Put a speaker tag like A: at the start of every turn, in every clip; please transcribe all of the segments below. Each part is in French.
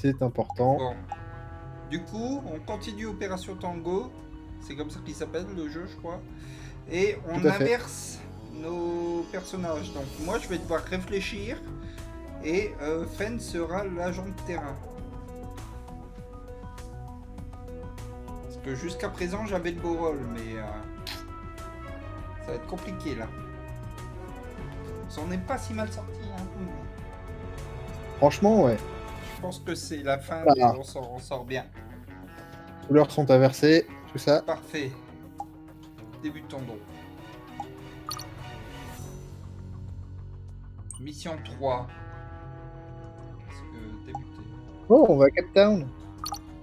A: c'est important.
B: Bon. Du coup, on continue Opération Tango. C'est comme ça qu'il s'appelle le jeu, je crois. Et
A: Tout
B: on
A: à fait.
B: inverse nos personnages. Donc moi, je vais devoir réfléchir. Et Fen sera l'agent de terrain. Parce que jusqu'à présent, j'avais le beau rôle, mais ça va être compliqué là. Ça n'est pas si mal sorti. Hein.
A: Franchement, ouais.
B: Je pense que c'est la fin, mais
A: Voilà.
B: on sort bien.
A: Les couleurs sont inversées, tout ça.
B: Parfait. Débutons donc. Mission 3. Parce que débuter.
A: Oh, on va à Cape Town.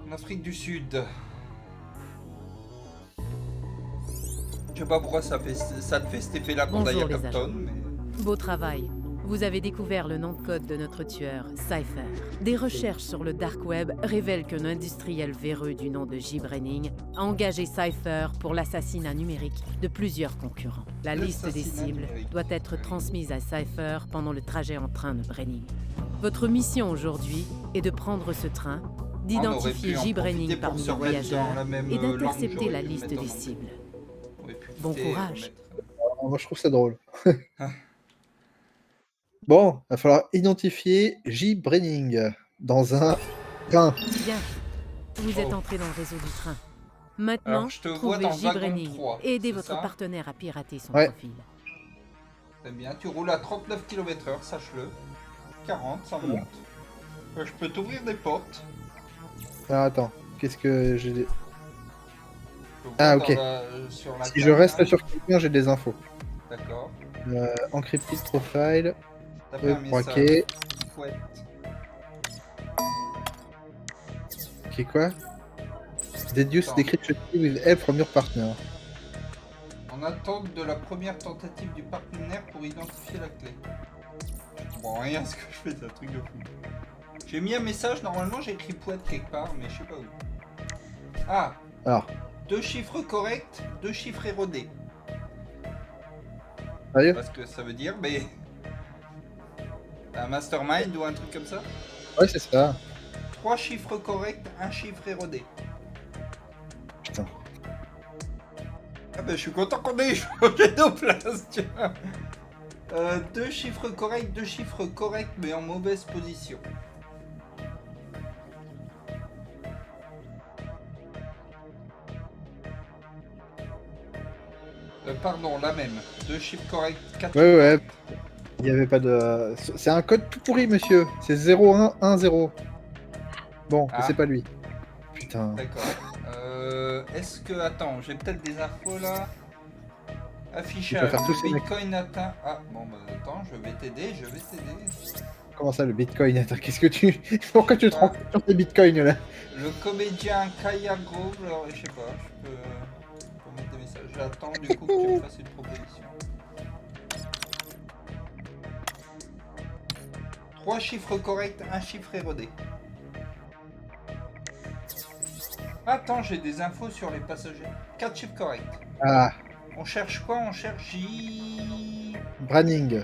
B: En Afrique du Sud. Je sais pas pourquoi ça te fait cet effet-là quand
C: Bonjour
B: d'ailleurs
C: les
B: Capton,
C: agents.
B: mais...
C: Beau travail. Vous avez découvert le nom de code de notre tueur, Cypher. Des recherches sur le dark web révèlent qu'un industriel véreux du nom de J. Brenning a engagé Cypher pour l'assassinat numérique de plusieurs concurrents. La liste des
B: L'assassinat
C: cibles
B: numérique.
C: doit être transmise à Cypher pendant le trajet en train de Brenning. Votre mission aujourd'hui est de prendre ce train, d'identifier
B: pu en
C: J.
B: profiter
C: Brenning
B: pour
C: parmi
B: se
C: les
B: remettre
C: voyageurs
B: dans la même
C: et
B: langue,
C: d'intercepter
B: j'aurais
C: la
B: pu le
C: liste
B: mettre
C: des
B: en anglais.
C: cibles.
B: On aurait pu
C: Bon
B: éviter,
C: courage.
A: Moi, je trouve ça drôle. Bon, il va falloir identifier J. Brenning dans un train.
C: Bien. Vous êtes
B: Oh.
C: entré dans le réseau du train.
B: Alors,
C: Maintenant,
B: je te vois
C: trouvez
B: dans le
C: J.
B: wagon
C: Brenning
B: 3,
C: et aidez
B: c'est
C: votre
B: ça
C: partenaire à pirater son
A: Ouais.
C: profil.
B: Très bien, tu roules à 39 km/h, sache-le. 40, ça monte. Je peux t'ouvrir des portes.
A: Alors attends, qu'est-ce que j'ai...
B: Je vois
A: Ah,
B: dans
A: ok.
B: sur la
A: Si je
B: carte,
A: reste
B: là.
A: sur quelqu'un, j'ai des infos.
B: D'accord.
A: Encrypted profile.
B: T'as fait un message.
A: Braqué.
B: Fouette.
A: Ok, quoi? Deduce
B: Attends.
A: decryption key with help from your partner.
B: En attente de la première tentative du partenaire pour identifier la clé. Bon, rien, ce que je fais, c'est un truc de fou. J'ai mis un message, normalement j'ai écrit Pouette quelque part, mais je sais pas où. Ah,
A: Alors,
B: 2 chiffres corrects, 2 chiffres érodés.
A: sérieux?
B: Parce que ça veut dire, mais... Un mastermind ou un truc comme ça.
A: Ouais, c'est ça.
B: 3 chiffres corrects, 1 chiffre érodé.
A: Putain.
B: Ah ben je suis content qu'on ait changé nos places, tu vois. 2 chiffres corrects, 2 chiffres corrects, mais en mauvaise position. Pardon, la même. 2 chiffres corrects, 4
A: Ouais,
B: chiffres
A: ouais.
B: corrects.
A: Il n'y avait pas de... C'est un code tout pourri, monsieur. C'est 0110. Bon,
B: Ah.
A: c'est pas lui. Putain.
B: D'accord. Est-ce que... Attends, j'ai peut-être des infos là. Affichage.
A: faire tout
B: Le
A: ces mecs.
B: Bitcoin atteint... Ah, bon bah attends, je vais t'aider.
A: Comment ça, le bitcoin? Attends, qu'est-ce que tu... Pourquoi tu te rends compte sur tes bitcoins, là?
B: Le comédien Kaya Grove, alors, je sais pas, je peux mettre des messages. J'attends du coup que tu me fasses une proposition. 3 chiffres corrects, 1 chiffre érodé. Attends, j'ai des infos sur les passagers. 4 chiffres corrects.
A: Ah,
B: On cherche quoi? On cherche J...
A: Branning.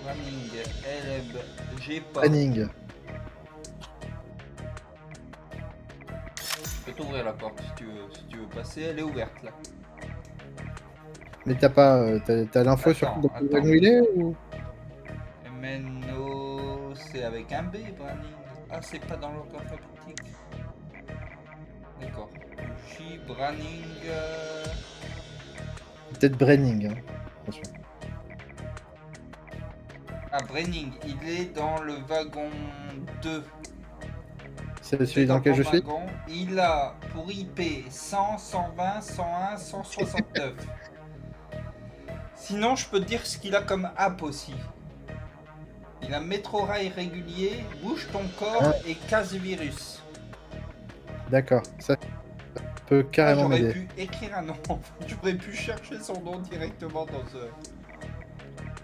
B: Running, LB, j'ai pas.
A: Branning.
B: Je peux t'ouvrir la porte si tu veux passer, elle est ouverte là.
A: Mais t'as pas... t'as l'info sur
B: Attends,
A: où il est, ou...
B: MNO, c'est avec un B, Branning. Ah, c'est pas dans l'ordre alphabétique. D'accord. J, Branning.
A: Peut-être Branning, hein. Attention.
B: Ah, Branning, il est dans le wagon 2.
A: C'est celui dans lequel je suis?
B: Wagon. Il a pour IP 100, 120, 101, 169. Sinon, je peux te dire ce qu'il a comme app aussi. Il a métro rail régulier, bouge ton corps et casse virus.
A: D'accord, ça peut carrément
B: J'aurais
A: m'aider.
B: pu écrire un nom. J'aurais pu chercher son nom directement dans ce...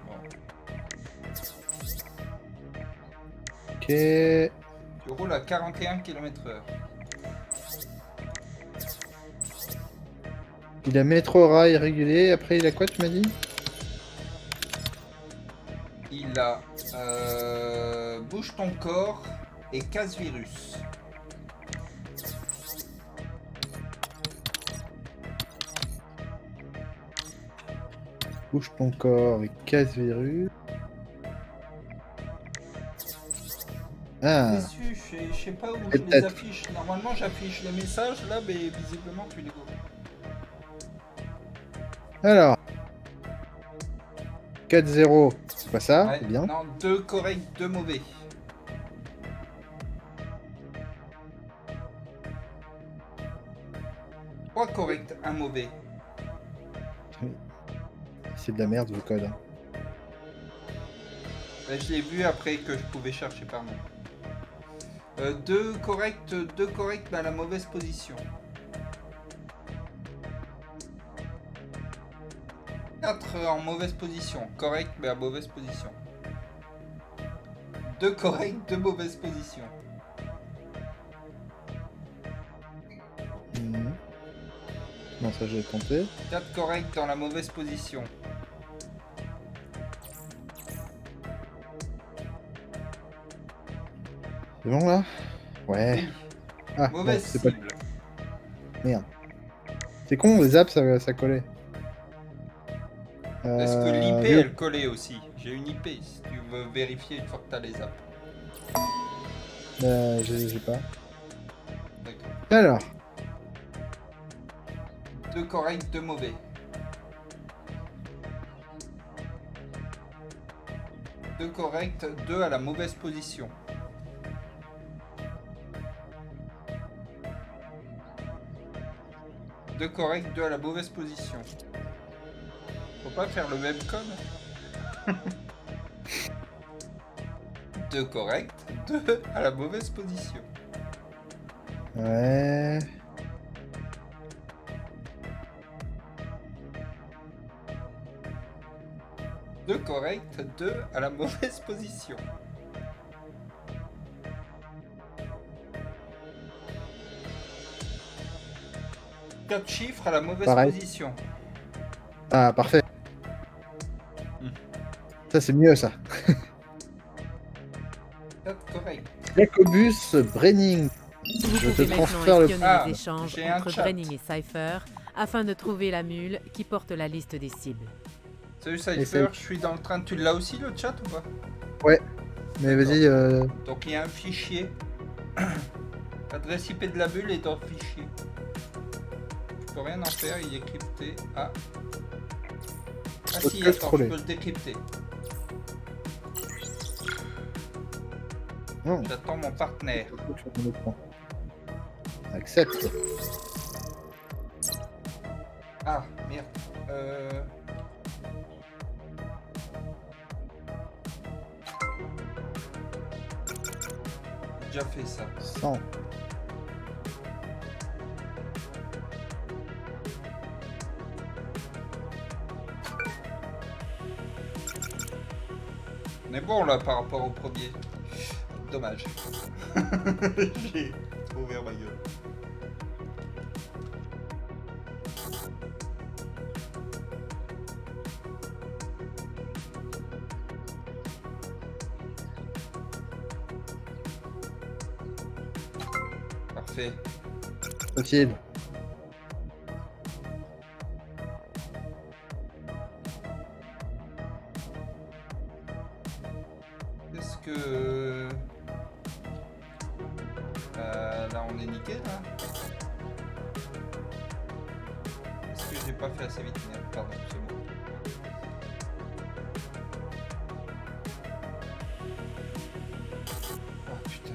B: Bon.
A: Ok.
B: Tu roules à 41 km/h.
A: Il a métro rail régulier, après il a quoi, tu m'as dit?
B: Il a bouge ton corps et casse-virus.
A: Bouge ton corps et casse-virus. Ah,
B: Déçu, je sais pas où je les
A: Peut-être.
B: affiche. Normalement, j'affiche les messages là, mais visiblement, tu les vois.
A: alors. 4-0, c'est pas ça,
B: Ouais,
A: c'est bien.
B: non, 2 corrects, 2 mauvais. Trois corrects, un mauvais.
A: C'est de la merde le code.
B: Ben, je l'ai vu après que je pouvais chercher par nom. 2 corrects, mais à la mauvaise position. 4 en mauvaise position. Correct, mais à mauvaise position. 2 corrects, 2 mauvaises positions.
A: Mhm. Non, ça j'ai tenté.
B: 4 corrects dans la mauvaise position.
A: C'est bon là? Ouais.
B: Oui.
A: Ah, bon,
B: Mauvaise
A: c'est pas...
B: cible.
A: Merde. C'est con, les apps ça collait.
B: Est-ce que l'IP
A: Léo.
B: elle collait aussi? J'ai une IP si tu veux vérifier une fois que t'as les apps.
A: J'ai pas.
B: D'accord.
A: Alors,
B: 2 corrects, 2 mauvais. 2 corrects, 2 à la mauvaise position. Deux corrects, 2 à la mauvaise position. Faut pas faire le même code. 2 corrects, 2 à la mauvaise position.
A: ouais.
B: Deux corrects, 2 à la mauvaise position. Quatre chiffres à la mauvaise
A: Pareil.
B: position.
A: Ah, parfait.
B: Hmm.
A: Ça c'est mieux ça.
B: 4 corrects.
A: Jacobus Brenning.
C: Vous
A: Je te
C: pouvez maintenant
A: transfère le-
C: espionner
B: Ah,
C: les échanges
B: j'ai un
C: entre
B: chat.
C: Brenning et Cypher afin de trouver la mule qui porte la liste des cibles.
B: Salut
A: Essaye.
B: Cypher, je suis dans le train. Tu l'as aussi le chat ou pas?
A: Mais vas-y,
B: Donc il y a un fichier. L'adresse IP de la bulle est dans le fichier. Je peux rien en faire, il est crypté. Ah. Ah
A: Faut
B: si,
A: que le
B: attends, je
A: scroller.
B: peux le décrypter.
A: non.
B: J'attends mon partenaire.
A: Accepte.
B: Ah, merde. J'ai déjà fait ça.
A: 100.
B: On est bon là par rapport au premier. Dommage. J'ai ouvert ma gueule. Parfait.
A: Facile.
B: Est-ce que... là on est niqué là. Est-ce que j'ai pas fait assez vite? Merde, pardon, c'est bon. Oh putain.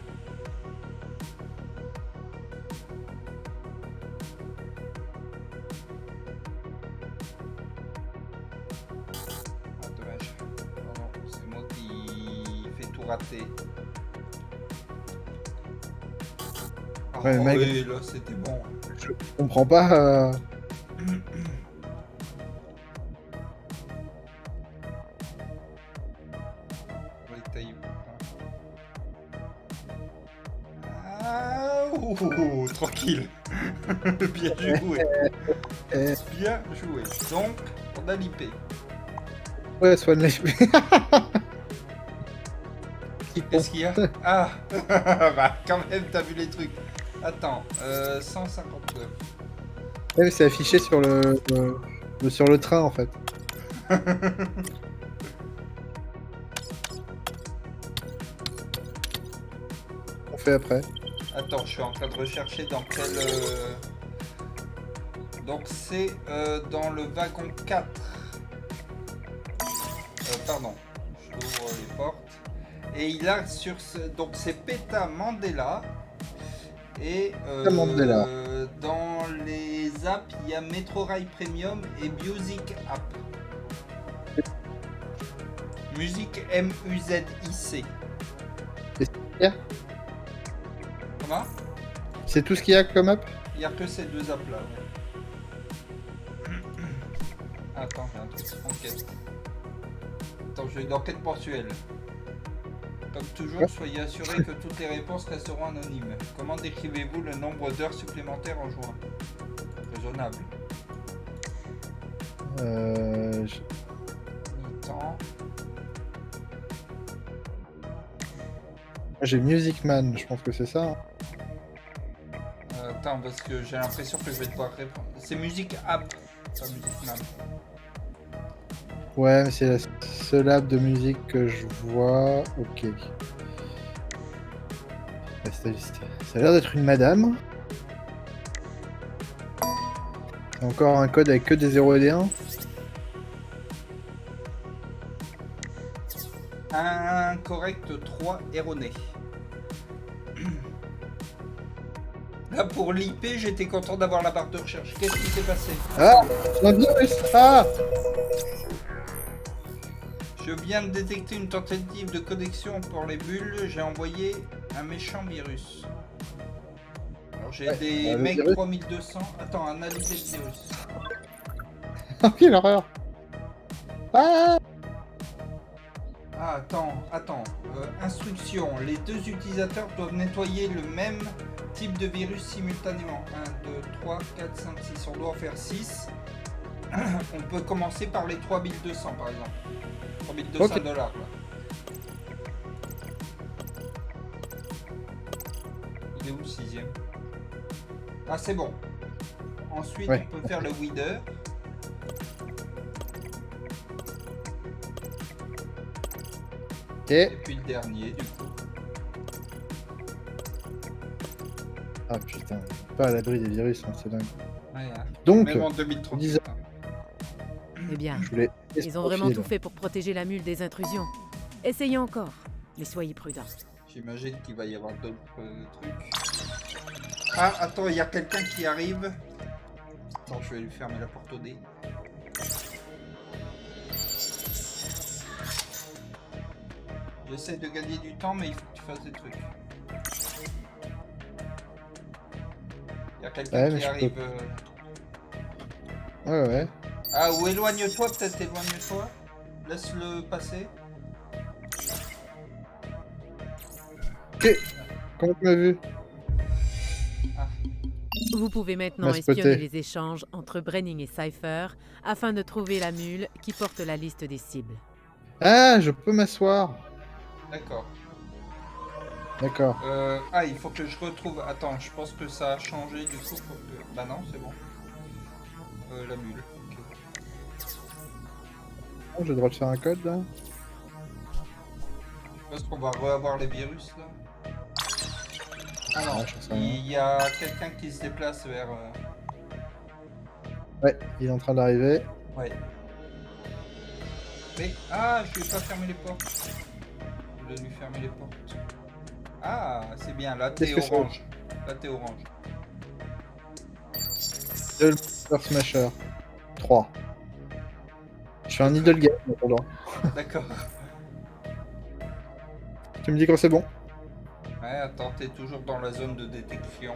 B: Ah dommage. Pardon, c'est moi qui fais tout rater.
A: Ouais,
B: Oh
A: mec.
B: oui, là c'était bon.
A: Je comprends pas.
B: On les taille. Ah, ouh, tranquille. Bien joué.
A: Eh,
B: Bien joué. Donc, on a l'IP.
A: ouais, Swan l'IP.
B: Qu'est-ce qu'il y a? Ah bah quand même, t'as vu les trucs. Attends, 159.
A: Ouais, mais c'est affiché sur sur le train en fait. On fait après.
B: Attends, je suis en train de rechercher dans quel... Donc c'est dans le wagon 4. Pardon, j'ouvre les portes. Et il a sur ce... Donc c'est Peta Mandela. Et
A: Mandela.
B: dans les apps, il y a Metro Rail Premium et Music App. Musique M-U-Z-I-C.
A: Et c'est-
B: Comment?
A: C'est tout ce qu'il y a comme app?
B: Il n'y a que ces deux apps là. Attends, j'ai un truc. Enquête. Attends, j'ai une enquête mensuelle. Comme toujours, soyez assurés que toutes les réponses resteront anonymes. Comment décrivez-vous le nombre d'heures supplémentaires en juin? Raisonnable. Mi-temps.
A: J'ai Music Man, je pense que c'est ça.
B: Attends, parce que j'ai l'impression que je vais devoir répondre. C'est Music App, pas Music Man.
A: Ouais, mais c'est la seule app de musique que je vois. Ok. La styliste. Ça a l'air d'être une madame. Encore un code avec que des 0 et des 1.
B: Incorrect 3 erroné. Là pour l'IP, j'étais content d'avoir la barre de recherche. Qu'est-ce qui s'est passé?
A: Ah, c'est un virus. Ah,
B: Je viens de détecter une tentative de connexion pour les bulles. J'ai envoyé un méchant virus. Alors j'ai
A: Ouais,
B: des
A: le
B: mecs
A: virus.
B: 3200. Attends, analyser le virus.
A: quelle horreur. Ah,
B: Ah, attends. Instruction. Les deux utilisateurs doivent nettoyer le même type de virus simultanément. 1, 2, 3, 4, 5, 6. On doit en faire 6. On peut commencer par les 3200 par exemple. 3200
A: Ok.
B: dollars. Il est où le 6ème? Ah, c'est bon. Ensuite,
A: Ouais.
B: on peut faire le weeder. Et
A: et...
B: puis le dernier, du coup.
A: Ah putain, pas à l'abri des virus, hein, c'est dingue.
B: Ouais, hein.
A: Donc,
B: Même en 2030.
A: disons-
C: Eh bien,
A: je voulais...
C: ils ont vraiment tout fait pour protéger la mule des intrusions. Essayez encore, mais soyez prudents.
B: J'imagine qu'il va y avoir d'autres trucs. Ah, attends, il y a quelqu'un qui arrive. Attends, je vais lui fermer la porte au dé. J'essaie de gagner du temps, mais il faut que tu fasses des trucs. Il y a quelqu'un
A: Ouais, mais
B: qui
A: je
B: arrive.
A: Ouais.
B: Ah, ou éloigne-toi, peut-être éloigne-toi. Laisse-le passer.
A: Ok. Comment tu m'as vu?
C: Vous pouvez maintenant
A: M'a
C: espionner
A: spoté.
C: les échanges entre Brenning et Cypher afin de trouver la mule qui porte la liste des cibles.
A: Ah, je peux m'asseoir.
B: D'accord.
A: D'accord.
B: Ah, il faut que je retrouve. Attends, je pense que ça a changé du coup. Faut que... Bah non, c'est bon. La mule. Ok.
A: J'ai le droit de faire un code là.
B: Je pense qu'on va re-avoir les virus là. Ah non,
A: Ouais, je sais rien.
B: il y a quelqu'un qui se déplace vers.
A: Ouais, il est en train d'arriver.
B: Ouais. Mais. Ah, je vais pas fermer les portes. Je vais lui fermer les portes. Ah, c'est bien, là t'es
A: Qu'est-ce que c'est?
B: orange. Là t'es orange.
A: Idle Smasher. 3. Je suis un idle game en attendant.
B: D'accord.
A: Tu me dis quand c'est bon?
B: Ouais, attends, t'es toujours dans la zone de détection.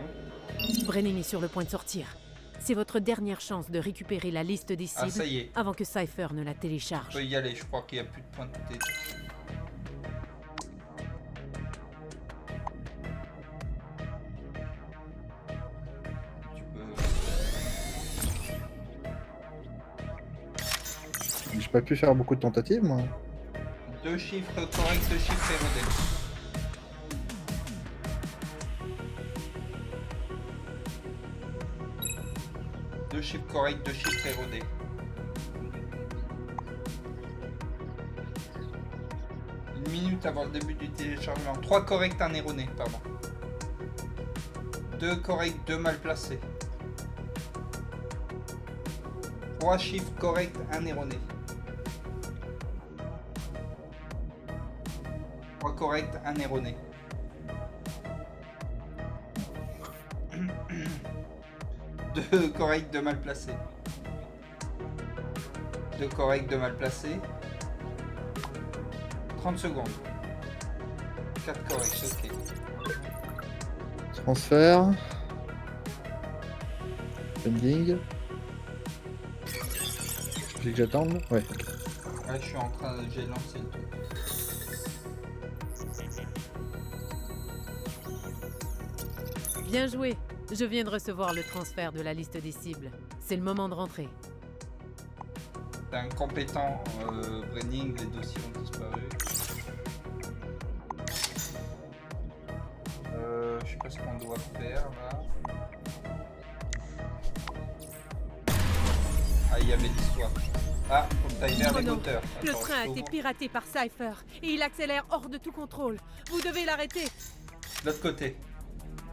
C: Brenning est sur le point de sortir. C'est votre dernière chance de récupérer la liste des
B: Ah, ça
C: cibles
B: y est.
C: avant que Cypher ne la
B: Je
C: télécharge.
B: peux y aller, je crois qu'il n'y a plus de points de T. Tu peux...
A: J'ai pas pu faire beaucoup de tentatives moi.
B: 2 chiffres corrects, 2 chiffres erronés. 2 chiffres corrects, 2 chiffres erronés. Une minute avant le début du téléchargement. 3 corrects, 1 erroné, pardon. 2 corrects, 2 mal placés. 3 chiffres corrects, 1 erroné. 3 corrects, 1 erroné. 2 corrects, 2 mal placés. 2 corrects, 2 mal placés. 30 secondes. 4 corrects, ok.
A: Transfert. Pending. J'ai que j'attende. Ouais.
B: Ouais, je suis en train de... J'ai lancé le truc.
C: Bien joué. Je viens de recevoir le transfert de la liste des cibles. C'est le moment de rentrer.
B: T'es incompétent, Brenning, les dossiers ont disparu. Je sais pas ce qu'on doit faire là. Ah, il y avait l'histoire. Ah, faut que t'ailles vers les
C: Chrono,
B: hauteurs.
C: le
B: Attends,
C: train a
B: je
C: été
B: t'ouvre.
C: piraté par Cypher et il accélère hors de tout contrôle. Vous devez l'arrêter.
B: De l'autre côté.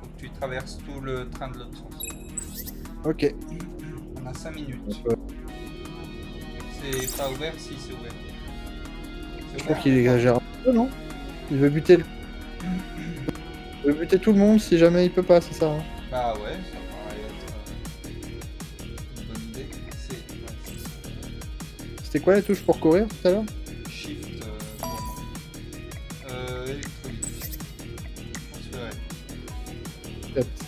B: Faut que tu traverses tout le train de l'autre sens.
A: Ok.
B: On a 5 minutes. C'est pas ouvert? Si, c'est ouvert. C'est
A: Je trouve
B: ouvert.
A: qu'il exagère un peu, non? Il veut buter le... Il veut buter tout le monde si jamais il peut pas, c'est ça, hein?
B: Bah ouais, ça paraît être une bonne idée. C'est
A: C'était quoi la touche pour courir tout à l'heure?
B: Shift électronique. Transférer.
A: Peut-être.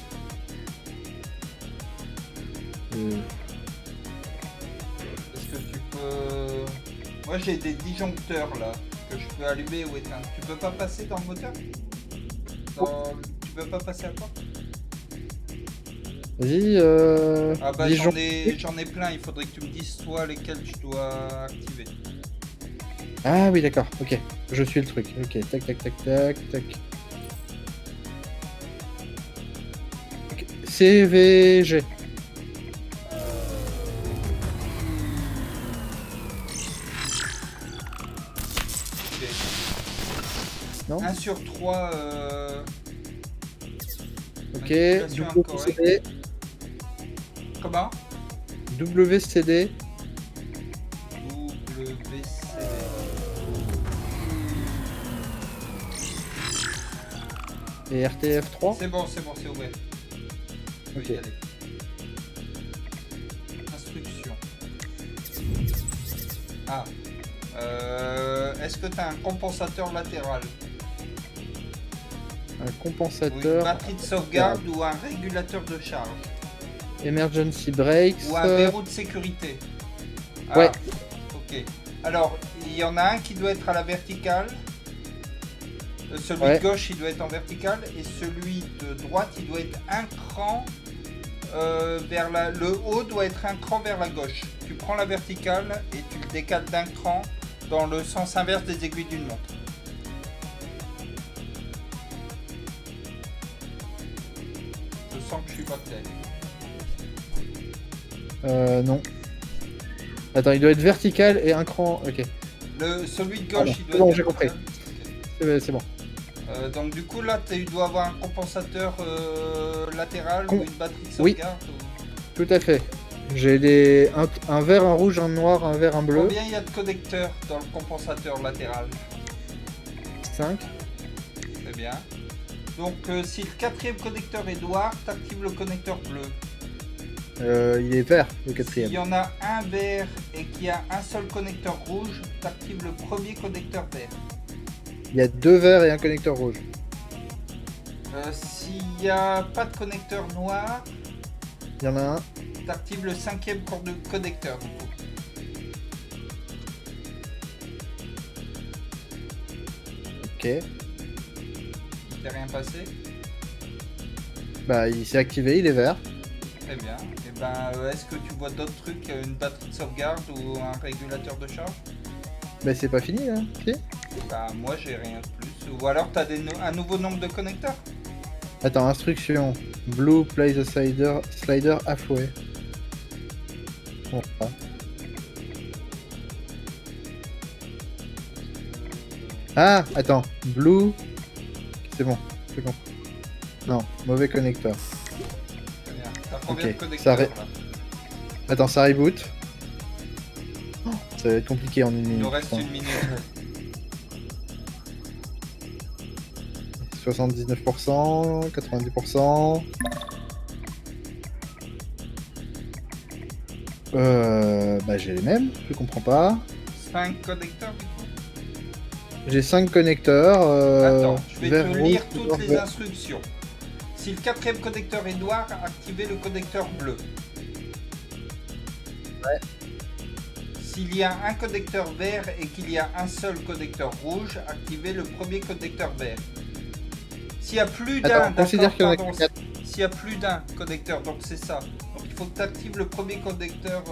B: Est-ce que tu peux... Moi j'ai des disjoncteurs là, que je peux allumer ou éteindre. Tu peux pas passer dans le moteur? Tu peux pas passer à quoi?
A: Vas-y,
B: Ah bah
A: disjoncteur.
B: j'en ai plein, il faudrait que tu me dises toi lesquels je dois activer.
A: Ah oui, d'accord, ok. Je suis le truc. Ok, tac, tac, tac, tac, tac. Ok, CVG.
B: Ok.
A: Non
B: 1 sur 3
A: Ok,
B: manipulation
A: WCD.
B: Comment?
A: WCD.
B: WCD.
A: Et RTF3.
B: C'est bon, c'est ouvert. Tu peux
A: Ok.
B: y aller. Instruction. Ah. Est-ce que tu as un compensateur latéral?
A: Un
B: Ou une
A: compensateur.
B: batterie de sauvegarde ou un régulateur de charge?
A: Emergency brakes.
B: Ou un verrou de sécurité? Ah,
A: Ouais.
B: ok. Alors, il y en a un qui doit être à la verticale. Celui
A: Ouais.
B: de gauche, il doit être en verticale. Et celui de droite, il doit être un cran vers la... Le haut doit être un cran vers la gauche. Tu prends la verticale et tu le décales d'un cran dans le sens inverse des aiguilles d'une montre. Je sens que je suis pas clair.
A: Non. Attends, il doit être vertical et un cran. Ok,
B: Celui de
A: Pardon,
B: gauche, il
A: c'est
B: doit
A: bon,
B: être
A: j'ai compris.
B: vertical.
A: c'est bon.
B: Donc du coup là tu dois avoir un compensateur latéral ou une batterie de
A: Oui.
B: sauvegarde
A: Tout à fait. J'ai un vert, un rouge, un noir, un vert, un bleu.
B: Combien il y a de connecteurs dans le compensateur latéral?
A: 5.
B: Très bien. Donc si le quatrième connecteur est noir, tu actives le connecteur bleu.
A: Il est vert, le
B: S'il
A: quatrième.
B: y en a un vert et qu'il y a un seul connecteur rouge, tu actives le premier connecteur vert.
A: Il y a 2 verts et un connecteur rouge.
B: S'il n'y a pas de connecteur noir,
A: Il y en a un.
B: tu actives le cinquième connecteur du coup.
A: Ok.
B: Il t'est rien passé?
A: Bah, il s'est activé, il est vert.
B: Très bien. Et ben, est-ce que tu vois d'autres trucs, une batterie de sauvegarde ou un régulateur de charge?
A: Bah, c'est pas fini, hein. Si.
B: Bah, moi j'ai rien de plus. Ou alors t'as un nouveau nombre de connecteurs?
A: Attends, instruction. Blue, place the slider halfway. Bon, ah. Ah, attends, blue. C'est bon, c'est bon. Non, mauvais connecteur.
B: Très bien. T'as combien
A: Ok,
B: de connecteurs
A: ça
B: là?
A: Attends, ça reboot. Oh, ça va être compliqué en une
B: Il
A: minute.
B: nous reste
A: putain.
B: une minute.
A: 79%, 90%. Bah j'ai les mêmes, je comprends pas.
B: 5 connecteurs du coup.
A: J'ai 5 connecteurs.
B: Attends, je vais
A: vert,
B: te
A: rouge,
B: lire toutes
A: vert,
B: les
A: vert.
B: instructions. Si le quatrième connecteur est noir, activez le connecteur bleu.
A: Ouais.
B: S'il y a un connecteur vert et qu'il y a un seul connecteur rouge, activez le premier connecteur vert. S'il y a plus d'un,
A: Attends, considère qu'il y en a
B: pardon,
A: que 4.
B: s'il y a plus d'un connecteur, donc c'est ça. Donc il faut que tu actives le premier connecteur.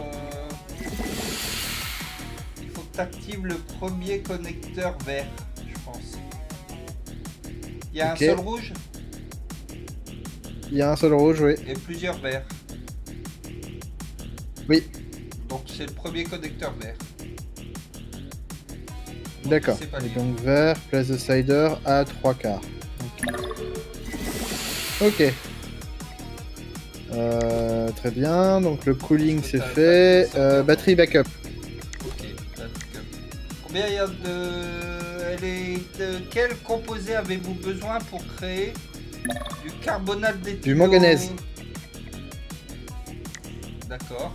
B: Il faut que tu actives le premier connecteur vert, je pense. Il y a
A: Ok.
B: un seul rouge
A: Il y a un seul rouge, oui.
B: et plusieurs verts.
A: Oui,
B: Donc c'est le premier connecteur vert. Donc,
A: d'accord.
B: c'est pas
A: Et
B: lié.
A: donc vert, place de cider à 3 quarts. Ok. Très bien, donc le cooling
B: Est-ce que
A: c'est
B: t'as
A: fait.
B: pas de
A: Batterie backup.
B: Ok, d'accord. Combien il y a de... Elle est de... Quel composé avez-vous besoin pour créer du carbonate d'éthylène?
A: Du manganèse.
B: D'accord.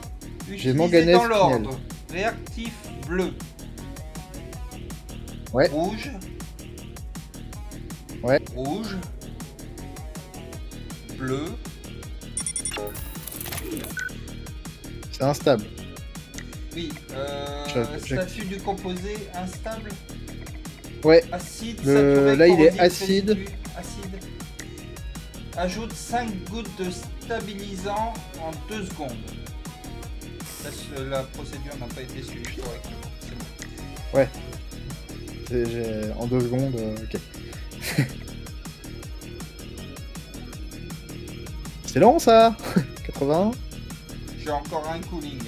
A: J'ai
B: Utilisez
A: manganèse,
B: dans l'ordre. Réactif bleu.
A: Ouais.
B: Rouge.
A: Ouais.
B: Rouge. Bleu.
A: C'est instable.
B: Oui.
A: J'ai-
B: Statut du composé instable.
A: Ouais,
B: Acide,
A: Le-
B: saturé,
A: là, il est
B: corrosif,
A: acide.
B: résidu, acide. Ajoute 5 gouttes de stabilisant en 2 secondes. La procédure n'a pas été suivie correctement. C'est bon.
A: en 2 secondes, ok. C'est long ça 80.
B: J'ai encore un cooling.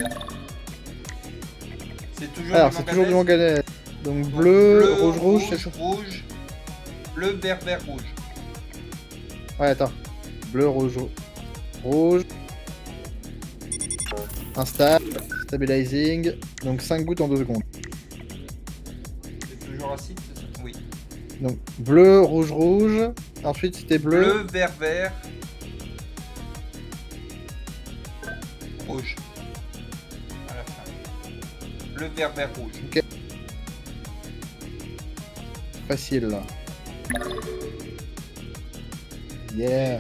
B: C'est toujours
A: Alors
B: du
A: c'est toujours du
B: manganèse.
A: manganèse. Donc
B: Donc,
A: bleu, rouge, c'est ça.
B: rouge, bleu, vert, vert, rouge.
A: Ouais, attends. Bleu, rouge, rouge. Instable, stabilizing. Donc 5 gouttes en 2 secondes.
B: C'est toujours acide, c'est ça? Oui.
A: Donc bleu, rouge, rouge. Ensuite c'était bleu.
B: Bleu, vert, vert. Rouge. À la fin. Bleu, vert, vert, rouge.
A: Facile là. Yeah.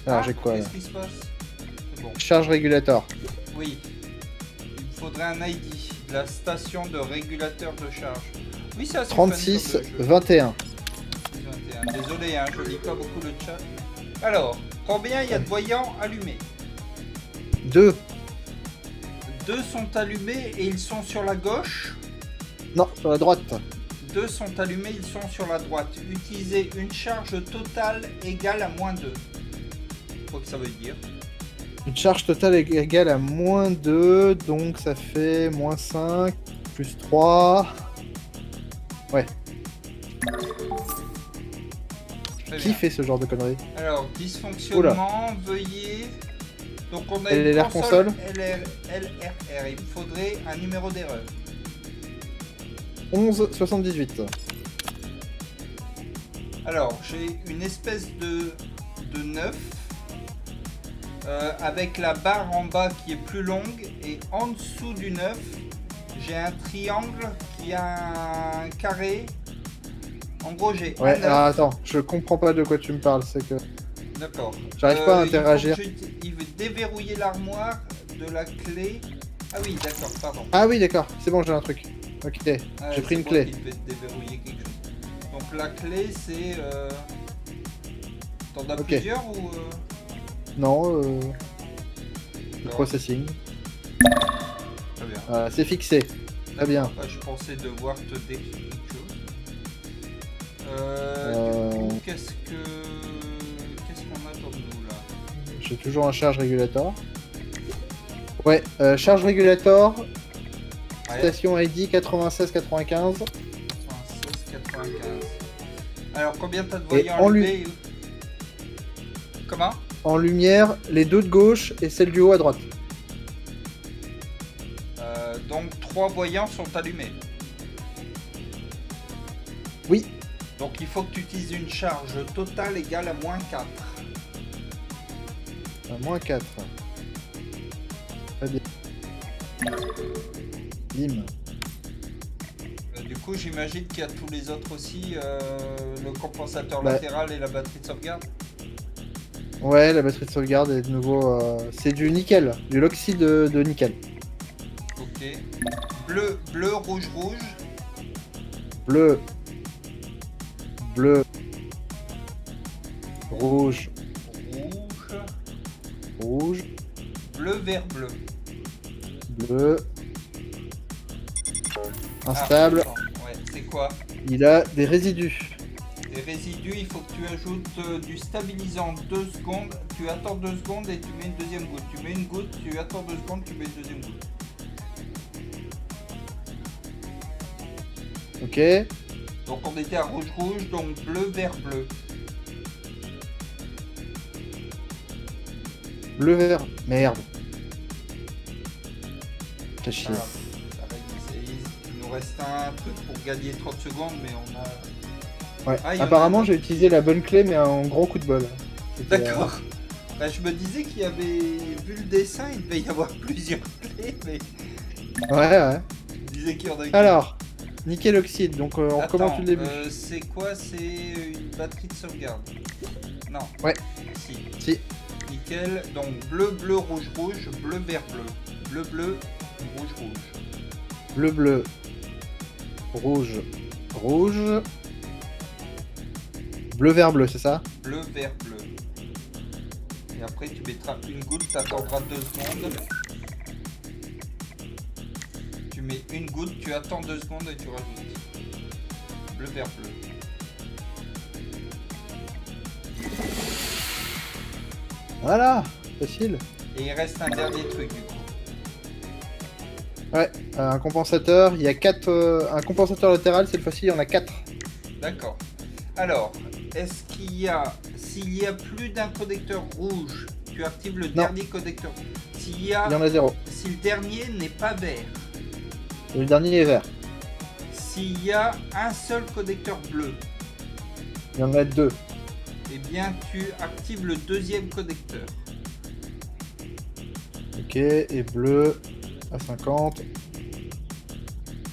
A: Alors j'ai quoi là?
B: Qu'est-ce qui se passe? C'est bon.
A: Charge régulateur.
B: Oui. Il me faudrait un ID. La station de régulateur de charge. Oui, c'est assez
A: 36,
B: fun comme jeu.
A: 21.
B: 21. Désolé, hein, je lis pas beaucoup le chat. Alors, combien il y a de voyants allumés?
A: 2.
B: 2 sont allumés et ils sont sur la gauche.
A: Non, sur la droite.
B: 2 sont allumés, ils sont sur la droite. Utilisez une charge totale égale à moins 2. Quoi que ça veut dire.
A: Une charge totale est égale à moins 2, donc ça fait moins 5, plus 3. Ouais.
B: Très
A: Qui
B: bien.
A: fait ce genre de conneries?
B: Alors, dysfonctionnement, veuillez... Donc on a une
A: LLR console.
B: LRR. Il me faudrait un numéro d'erreur.
A: 11, 78.
B: Alors, j'ai une espèce de 9 avec la barre en bas qui est plus longue et en dessous du 9, j'ai un triangle qui a un carré. En gros, j'ai
A: Ouais,
B: un 9.
A: alors attends, je comprends pas de quoi tu me parles, c'est que...
B: D'accord.
A: J'arrive pas à
B: il faut
A: interagir.
B: que il veut déverrouiller l'armoire de la clé. Ah oui, d'accord, pardon.
A: Ah oui, d'accord, c'est bon, j'ai un truc. Ok,
B: Ah,
A: j'ai pris
B: c'est
A: une
B: moi
A: clé.
B: qui devais déverrouiller quelque chose. Donc la clé, c'est... T'en as
A: Ok.
B: plusieurs ou...
A: Non, le
B: Non.
A: processing.
B: Très bien.
A: Voilà, c'est fixé. Très bien.
B: D'accord. Je pensais devoir te décrire quelque chose.
A: Euh.
B: Du coup, qu'est-ce qu'on attend de nous là?
A: J'ai toujours un charge régulateur. Ouais, charge régulator,
B: Ouais.
A: station ID 96-95.
B: 96, 95. Alors, combien t'as de voyants
A: en
B: allumés? Comment?
A: En lumière, les deux de gauche et celle du haut à droite.
B: Donc, 3 voyants sont allumés.
A: Oui.
B: Donc, il faut que tu utilises une charge totale égale à moins 4.
A: À moins 4. Très bien. Bim.
B: Du coup, j'imagine qu'il y a tous les autres aussi, le compensateur
A: Bah.
B: latéral et la batterie de sauvegarde.
A: Ouais, la batterie de sauvegarde est de nouveau... c'est du nickel, du l'oxyde de nickel.
B: Ok. Bleu, bleu, rouge, rouge.
A: Bleu. Bleu. Rouge.
B: Rouge.
A: Rouge.
B: Bleu, vert, bleu.
A: Bleu. Instable.
B: Ah, attends, ouais, c'est quoi?
A: Il a des résidus.
B: Les résidus, il faut que tu ajoutes du stabilisant 2 secondes. Tu attends 2 secondes et tu mets une deuxième goutte. Tu mets une goutte, tu attends 2 secondes, tu mets une deuxième goutte.
A: Ok.
B: Donc on était à rouge, rouge, donc bleu, vert, bleu.
A: Bleu, vert. Merde. T'as chier.
B: Voilà. Il nous reste un truc pour gagner 30 secondes, mais on a...
A: Ouais.
B: Ah, il y en a
A: Apparemment,
B: un.
A: j'ai utilisé la bonne clé, mais un gros coup de bol. C'était,
B: D'accord. Bah, je me disais qu'il y avait... Vu le dessin, il devait y avoir plusieurs clés, mais...
A: Ouais.
B: Je disais qu'il y en a une.
A: Alors, nickel oxyde. Donc, on recommence
B: Attends,
A: tout le début.
B: c'est quoi? C'est une batterie de sauvegarde? Non.
A: Ouais.
B: Si.
A: Si.
B: Nickel. Donc bleu, bleu, rouge, rouge, bleu, vert, bleu. Bleu, bleu, rouge, rouge.
A: Bleu, bleu. Rouge. Rouge. Bleu, vert, bleu, c'est ça?
B: Bleu, vert, bleu. Et après tu mettras une goutte, t'attendras 2 secondes. Tu mets une goutte, tu attends 2 secondes et tu rajoutes. Bleu, vert, bleu.
A: Voilà. Facile.
B: Et il reste un dernier truc du coup.
A: Ouais. Un compensateur. Il y a 4... un compensateur latéral, cette fois-ci, il y en a 4.
B: D'accord. Alors, est-ce qu'il y a... S'il y a plus d'un connecteur rouge, tu actives le dernier connecteur. S'il y a...
A: Il y en a 0.
B: Si le dernier n'est pas vert.
A: Et le dernier est vert.
B: S'il y a un seul connecteur bleu,
A: Il y en a 2.
B: eh bien tu actives le deuxième connecteur.
A: Ok. Et bleu à 50.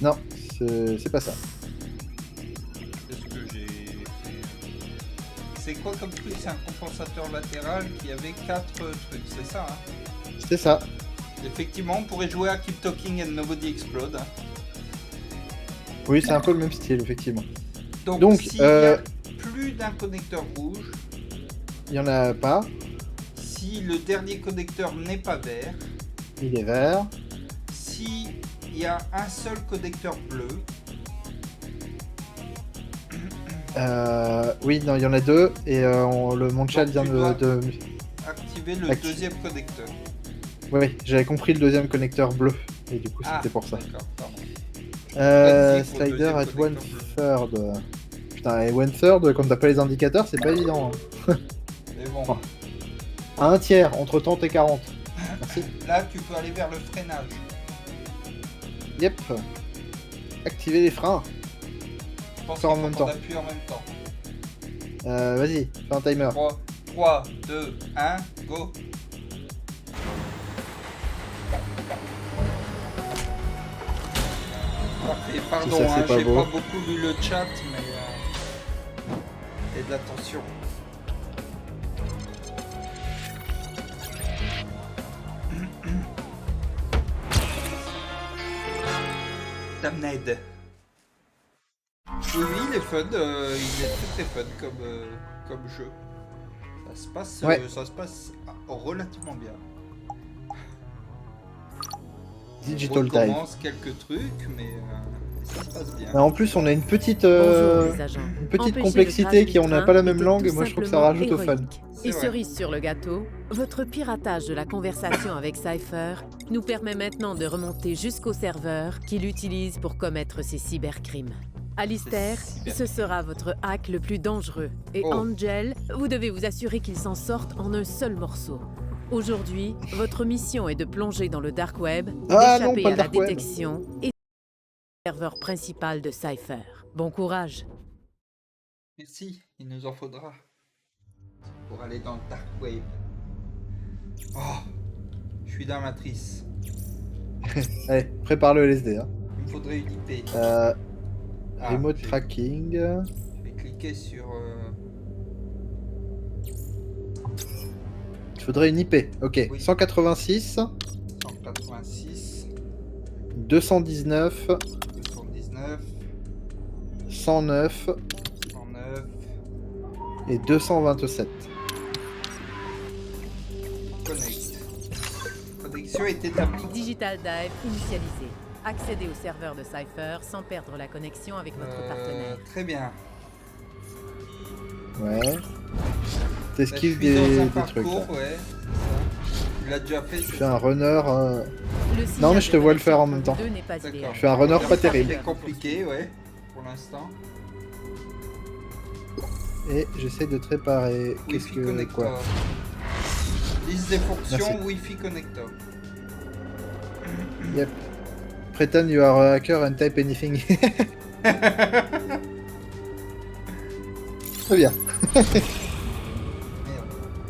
A: Non, c'est pas ça.
B: Qu'est-ce que j'ai fait? C'est quoi comme truc? C'est un compensateur latéral qui avait 4 trucs, c'est ça hein?
A: C'est ça.
B: Effectivement, on pourrait jouer à Keep Talking and Nobody Explode.
A: Oui, c'est un peu le même style, effectivement.
B: Donc s'il y a plus d'un connecteur rouge,
A: Il y en a pas.
B: si le dernier connecteur n'est pas vert,
A: Il est vert.
B: si il y a un seul connecteur bleu,
A: Oui, non, il y en a 2. Et mon chat
B: Donc,
A: vient
B: tu dois-
A: de...
B: activer le deuxième connecteur.
A: Oui, j'avais compris le deuxième connecteur bleu. Et du coup, c'était pour ça.
B: D'accord, pardon.
A: Slider
B: Vas-y, pour le
A: at
B: deuxième
A: 1/3. Putain, et 1/3, quand t'as pas les indicateurs, c'est pas évident. Hein.
B: Mais bon,
A: Oh. À 1 tiers, entre 30 et 40. Merci.
B: là tu peux aller vers le freinage.
A: Yep. Activer les freins.
B: Je pense
A: Faire en
B: qu'il faut
A: même
B: qu'on
A: temps.
B: appuie en même temps.
A: Vas-y, fais un timer.
B: 3, 2, 1, go. Parfait, pardon,
A: Si ça, c'est pas
B: j'ai
A: beau.
B: pas beaucoup lu le chat, mais et de l'attention. Damned. Oui, il est fun, il est très fun comme jeu. Ça se passe relativement bien.
A: Digital
B: On
A: Dive.
B: recommence quelques trucs, mais Ça se passe bien.
A: Mais en plus, on a une petite,
C: Bonjour les agents.
A: une petite
C: Empêcher
A: complexité
C: le
A: qui on n'a
C: trajet
A: pas la
C: du
A: même
C: train
A: langue,
C: était
A: moi je trouve que ça
C: tout
A: rajoute au fun.
C: héroïque.
B: C'est
C: Et
B: vrai.
C: cerise sur le gâteau, votre piratage de la conversation avec Cypher nous permet maintenant de remonter jusqu'au serveur qu'il utilise pour commettre ses cybercrimes. Alistair, ce sera votre hack le plus dangereux. Et
B: Oh.
C: Angel, vous devez vous assurer qu'il s'en sorte en un seul morceau. Aujourd'hui, votre mission est de plonger dans le Dark Web,
A: Ah non,
C: d'échapper
A: pas
C: à
A: le
C: la
A: Dark Web.
C: détection et au serveur principal de Cypher. Bon courage.
B: Merci, il nous en faudra. Pour aller dans le Dark Wave. Oh, je suis dans la matrice.
A: Allez, prépare le LSD. Hein.
B: Il me faudrait une IP.
A: Remote
B: j'ai-
A: tracking.
B: Je vais cliquer sur...
A: Il faudrait une IP. Ok,
B: Oui.
A: 186,
B: 186,
A: 219,
B: 219,
A: 109
B: 109.
A: et 227.
B: Connect. Connexion est établie.
C: Digital Dive initialisé. Accédez au serveur de Cypher sans perdre la connexion avec votre partenaire.
B: Très bien.
A: Ouais.
B: Bah,
A: T'esquives
B: je suis dans un
A: des trucs.
B: parcours,
A: Là.
B: ouais. c'est ça. Tu l'as déjà fait,
A: Tu
B: c'est
A: fais
B: ça.
A: un runner.
C: Le
A: Non,
C: signal
A: mais je
C: de
A: te vois le
C: connexion
A: faire en
C: entre
A: même
C: vous
A: temps.
C: deux n'est pas
B: D'accord.
C: idéal.
A: Je fais un runner pas
B: C'est
A: terrible.
B: compliqué, ouais. Pour l'instant.
A: Et j'essaie de te réparer. Qu'est-ce
B: Wi-Fi
A: que.
B: connector.
A: Quoi
B: Liste des fonctions
A: Merci.
B: Wi-Fi connector.
A: Yep. Pretend you are a hacker and type anything. Très bien.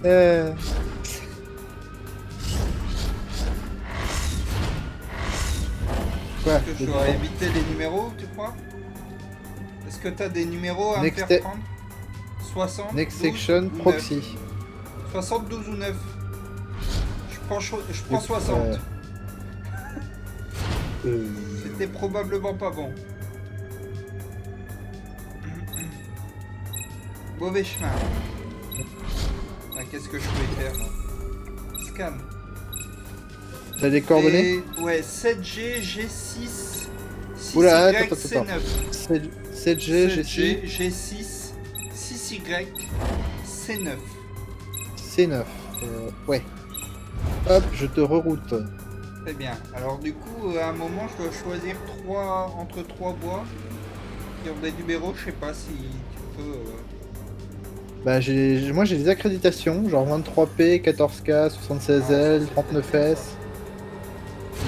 B: Merde.
A: Quoi
B: Est-ce que je dois éviter les numéros, tu crois? Est-ce que tu as des numéros à me
A: Next
B: faire prendre? 60
A: Next
B: 12
A: section,
B: ou 9?
A: proxy.
B: 72 ou 9? Je prends 60. C'était probablement pas bon. Mauvais chemin. Ah, qu'est-ce que je peux y faire? Scan.
A: T'as des coordonnées
B: Et, ouais, 7G, G6, 6Y,
A: Oula, attends.
B: C9.
A: 7G, G6,
B: G6, 6Y, C9.
A: C9. Ouais. Hop, je te reroute.
B: Très bien. Alors du coup, à un moment, je dois choisir entre 3 bois qui ont des numéros. Je sais pas si tu peux...
A: Bah, moi j'ai des accréditations, genre 23P, 14K, 76L, 39S.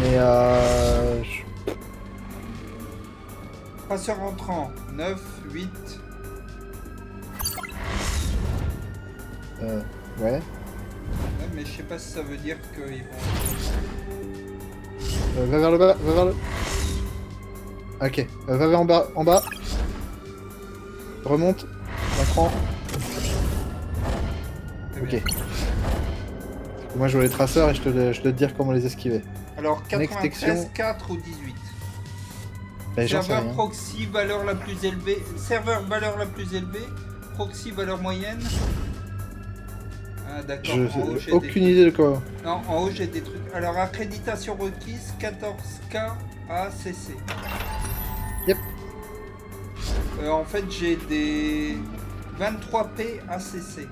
A: Mais
B: Passeur entrant, 9, 8.
A: ouais.
B: Ouais, mais je sais pas si ça veut dire qu'ils vont...
A: Va vers le bas, va vers le... Ok, va vers en bas. Remonte. Un cran.
B: Très
A: Ok.
B: bien.
A: Moi je vois les traceurs et je te te dire comment les esquiver.
B: Alors
A: Next
B: 93,
A: section.
B: 4 ou 18.
A: Bah, j'en sais
B: Serveur
A: rien.
B: proxy, valeur la plus élevée. Serveur, valeur la plus élevée. Proxy, valeur moyenne. Ah d'accord, en haut j'ai
A: Aucune
B: des
A: idée de quoi.
B: trucs. Non, en haut j'ai des trucs. Alors accréditation requise, 14K ACC.
A: Yep.
B: En fait j'ai des 23P ACC.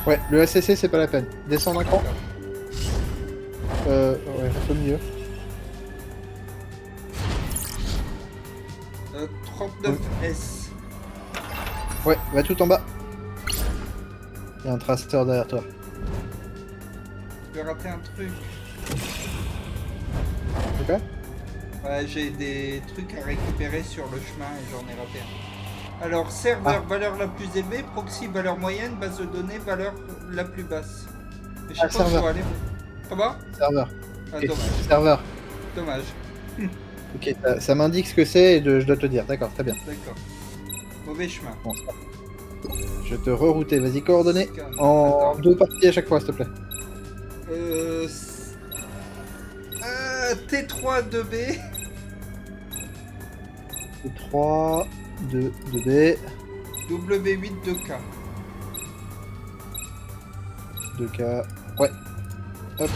A: Ouais, le ACC c'est pas la peine. Descends d'un cran. Ouais, un peu mieux.
B: 39S.
A: Ouais, va tout en bas. Il y a un traceur derrière toi.
B: Je vais rater un truc.
A: C'est quoi?
B: Ouais, j'ai des trucs à récupérer sur le chemin et j'en ai raté un. Alors, serveur, valeur la plus élevée, proxy, valeur moyenne, base de données, valeur la plus basse. Mais je sais pas où je
A: serveur.
B: dois aller. Comment?
A: Serveur.
B: Ah,
A: Ok,
B: dommage.
A: Serveur.
B: Dommage.
A: Ok, ça m'indique ce que c'est et je dois te dire. D'accord, très bien.
B: D'accord. Mauvais chemin.
A: Bon, ça va. Je vais te rerouter. Vas-y, coordonnées.
B: Scan.
A: En
B: Attends.
A: 2 parties à chaque fois, s'il te plaît.
B: T3 2B.
A: 3, 2, 2B,
B: W8 2K.
A: 2K. Ouais. Hop.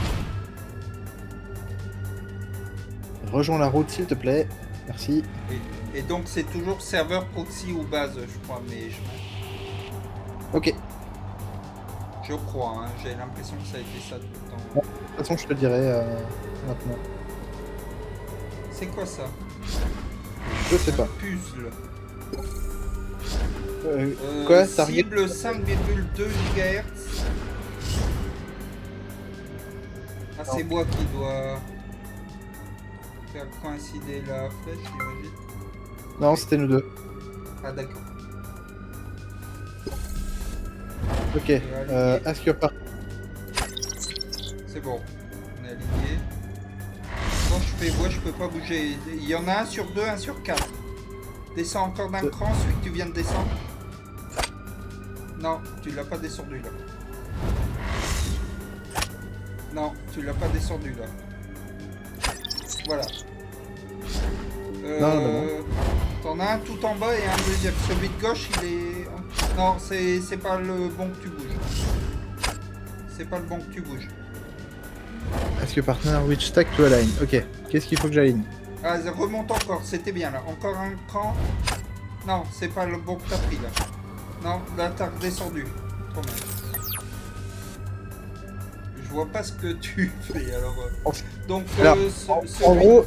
A: Rejoins la route, s'il te plaît. Merci.
B: Et donc c'est toujours serveur proxy ou base, je crois, mais
A: Ok.
B: je crois, hein, j'ai l'impression que ça a été ça tout le temps.
A: De toute façon, je te dirai maintenant.
B: C'est quoi ça?
A: Je sais pas.
B: Puzzle.
A: Quoi, target?
B: Cible 5,2 GHz. Ah, c'est moi qui dois faire coïncider la flèche, j'imagine.
A: Non, c'était nous deux.
B: Ah, d'accord.
A: Ok. Ask your partner.
B: C'est bon, on est aligné. Quand je fais voix, je peux pas bouger. Il y en a un sur 2, un sur 4. Descends encore d'un cran, celui que tu viens de descendre. Non, tu l'as pas descendu là. Non, tu l'as pas descendu là. Voilà.
A: Non.
B: T'en as un tout en bas et un deuxième. Celui de gauche, il est... Non, c'est pas le bon que tu bouges. C'est pas le bon que tu bouges.
A: Ask your partner which stack to align. Ok. Qu'est-ce qu'il faut que j'aligne?
B: Ah, remonte encore, c'était bien là. Encore un cran. Non, c'est pas le bon que t'as pris là. Non, là t'as redescendu. Trop mal. Je vois pas ce que tu fais alors. Donc,
A: Alors,
B: celui,
A: en gros,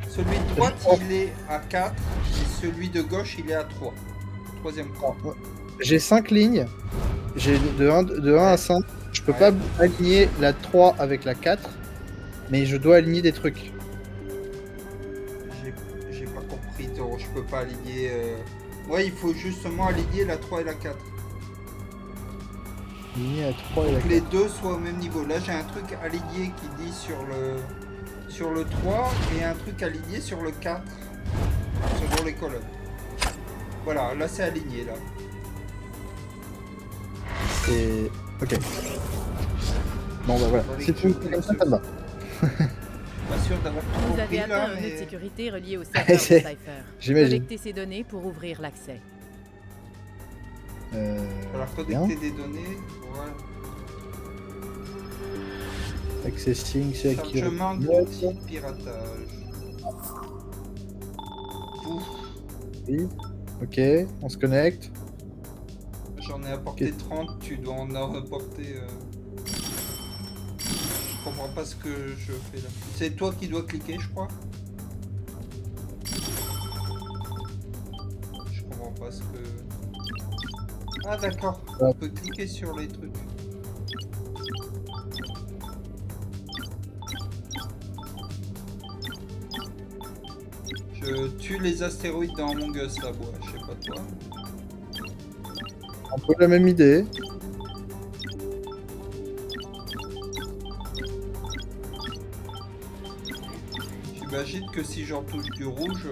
B: celui de droite il est à 4 et celui de gauche il est à 3. Troisième cran.
A: j'ai 5 lignes. J'ai de 1 à 5. Je peux pas aligner la 3 avec la 4. Mais je dois aligner des trucs.
B: J'ai pas compris, Toro. Je peux pas aligner. Ouais, il faut justement aligner la 3 et la 4.
A: Aligner la 3 et la 4.
B: Que les deux soient au même niveau. Là, j'ai un truc aligné qui dit sur le 3 et un truc aligné sur le 4 selon les colonnes. Voilà, là c'est aligné là.
A: Et... Ok. Bon bah voilà. Si tu comme ça me va.
B: Pas sûr d'avoir tout
C: Vous avez
B: compris
C: atteint
B: là,
C: un nœud de
B: mais...
C: sécurité relié au serveur de Cypher.
A: J'imagine.
C: Collectez ces données pour ouvrir l'accès.
B: Alors
A: bien.
B: connecter des données, voilà.
A: Accessing, c'est acquis.
B: Chargement d'outils de piratage. Ouf,
A: Oui. Ok, on se connecte.
B: j'en ai apporté 30, tu dois en apporter... Je comprends pas ce que je fais là. C'est toi qui dois cliquer, je crois. Je comprends pas ce que... Ah d'accord, on peut cliquer sur les trucs. Je tue les astéroïdes dans Among Us là, ouais, je sais pas toi.
A: Un peu la même idée.
B: J'imagine que si j'en touche du rouge,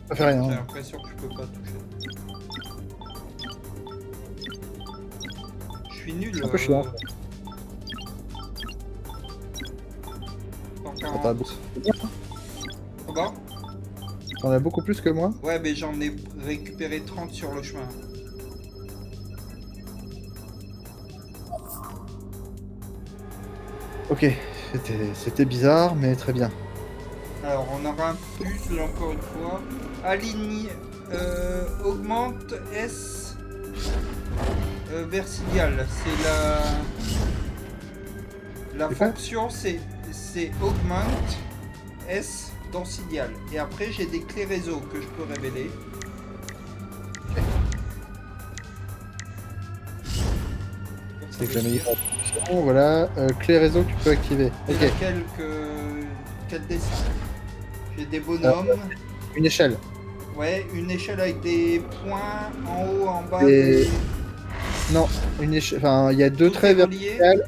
A: Ça fait rien.
B: j'ai l'impression que je peux pas toucher. Je suis nul.
A: Un peu chiant.
B: 140. Comment?
A: T'en as beaucoup plus que moi.
B: Ouais, mais j'en ai récupéré 30 sur le chemin.
A: Ok, c'était bizarre, mais très bien.
B: Alors, on aura un plus, là, encore une fois. Aligne, augmente S versidial. C'est la
A: C'est quoi?
B: fonction, c'est augmente S densidial. Et après, j'ai des clés réseau que je peux révéler.
A: C'est que jamais voilà, clé réseau que tu peux activer.
B: C'est
A: Ok,
B: laquelle qu'elle descend. J'ai des bonhommes.
A: une échelle.
B: Ouais, une échelle avec des points en haut, en bas.
A: Et- Non, une échelle. Enfin, il y a deux
B: Tout
A: traits
B: est relié.
A: verticales.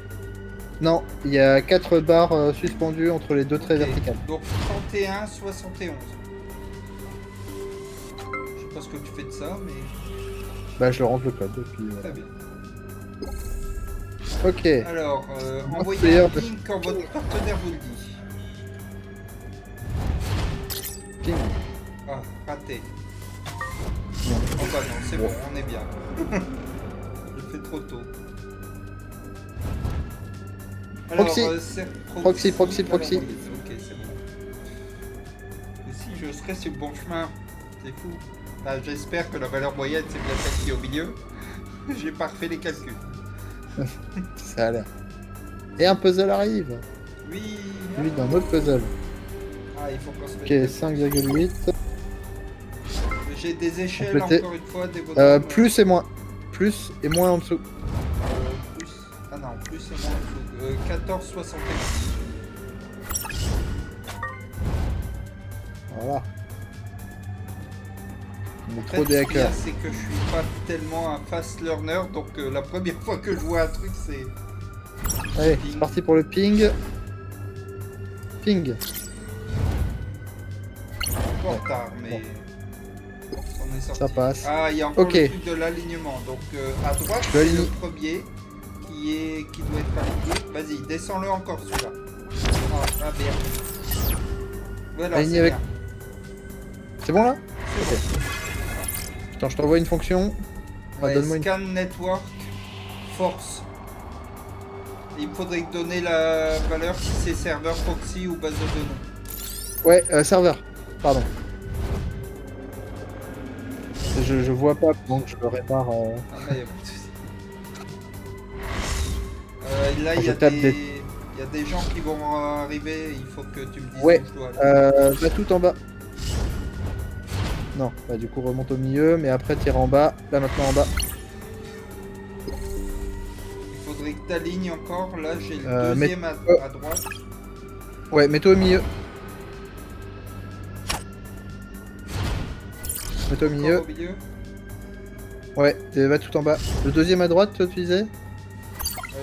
A: Non, il y a 4 barres suspendues entre les deux traits
B: Ok,
A: verticales.
B: donc 31, 71. Je sais pas ce que tu fais de ça, mais
A: Bah, je leur rentre le code. Et puis,
B: très bien.
A: Ok.
B: Alors, envoyez
A: d'ailleurs,
B: un link quand votre partenaire vous le dit.
A: Ping.
B: Ah, raté.
A: Non.
B: Oh bah non, c'est bon, on est bien. Je fais trop tôt. Alors,
A: Proxy.
B: c'est
A: Proxy.
B: Ok, c'est bon. Et si je serait sur le bon chemin. C'est fou. Bah, j'espère que la valeur moyenne, c'est bien celle qui est au milieu. J'ai pas refait les calculs.
A: Ça a l'air. Et un puzzle arrive.
B: Oui.
A: Lui, d'un autre puzzle.
B: Ah, il faut qu'on se
A: Ok,
B: mette.
A: 5,8.
B: J'ai des échelles,
A: Complété.
B: encore une fois, des bonhommes.
A: Plus et moins. Plus et moins en dessous.
B: Plus. Ah non, plus et moins en dessous. 14,71.
A: Voilà. On est
B: En
A: trop
B: fait,
A: des
B: ce qu'il y a,
A: hackers.
B: c'est que je suis pas tellement un fast learner, donc la première fois que je vois un truc, c'est...
A: Allez,
B: Ping.
A: c'est parti pour le ping. Ping.
B: Un peu en retard, mais... On est sorti.
A: Ça passe.
B: Ah, il y a encore
A: Ok.
B: le truc de l'alignement. Donc à droite,
A: Je
B: c'est le
A: aligne.
B: premier qui doit être aligné. Vas-y, descends-le encore celui-là. Ah merde. Voilà,
A: Aligné
B: c'est
A: avec-
B: bien.
A: C'est bon là?
B: C'est bon.
A: Attends, je t'envoie une fonction. Ah,
B: Ouais,
A: donne-moi une...
B: scan network force. Il faudrait te donner la valeur si c'est serveur proxy ou base de données.
A: Ouais, serveur. Pardon. Je vois pas, donc je le répare.
B: Ah, là, y a pas de souci. Là,
A: Quand
B: il y a
A: je tape
B: des... Il y a des gens qui vont arriver, il faut que tu me dises
A: Ouais,
B: où je dois aller.
A: Va tout en bas. Non, bah du coup remonte au milieu, mais après tire en bas. Là maintenant en bas.
B: Il faudrait que tu alignes encore. Là, j'ai le
A: mais-
B: deuxième à droite.
A: Ouais, mets-toi au milieu. Mets-toi au milieu.
B: Encore au milieu.
A: Ouais, va tout en bas. Le deuxième à droite, toi tu disais?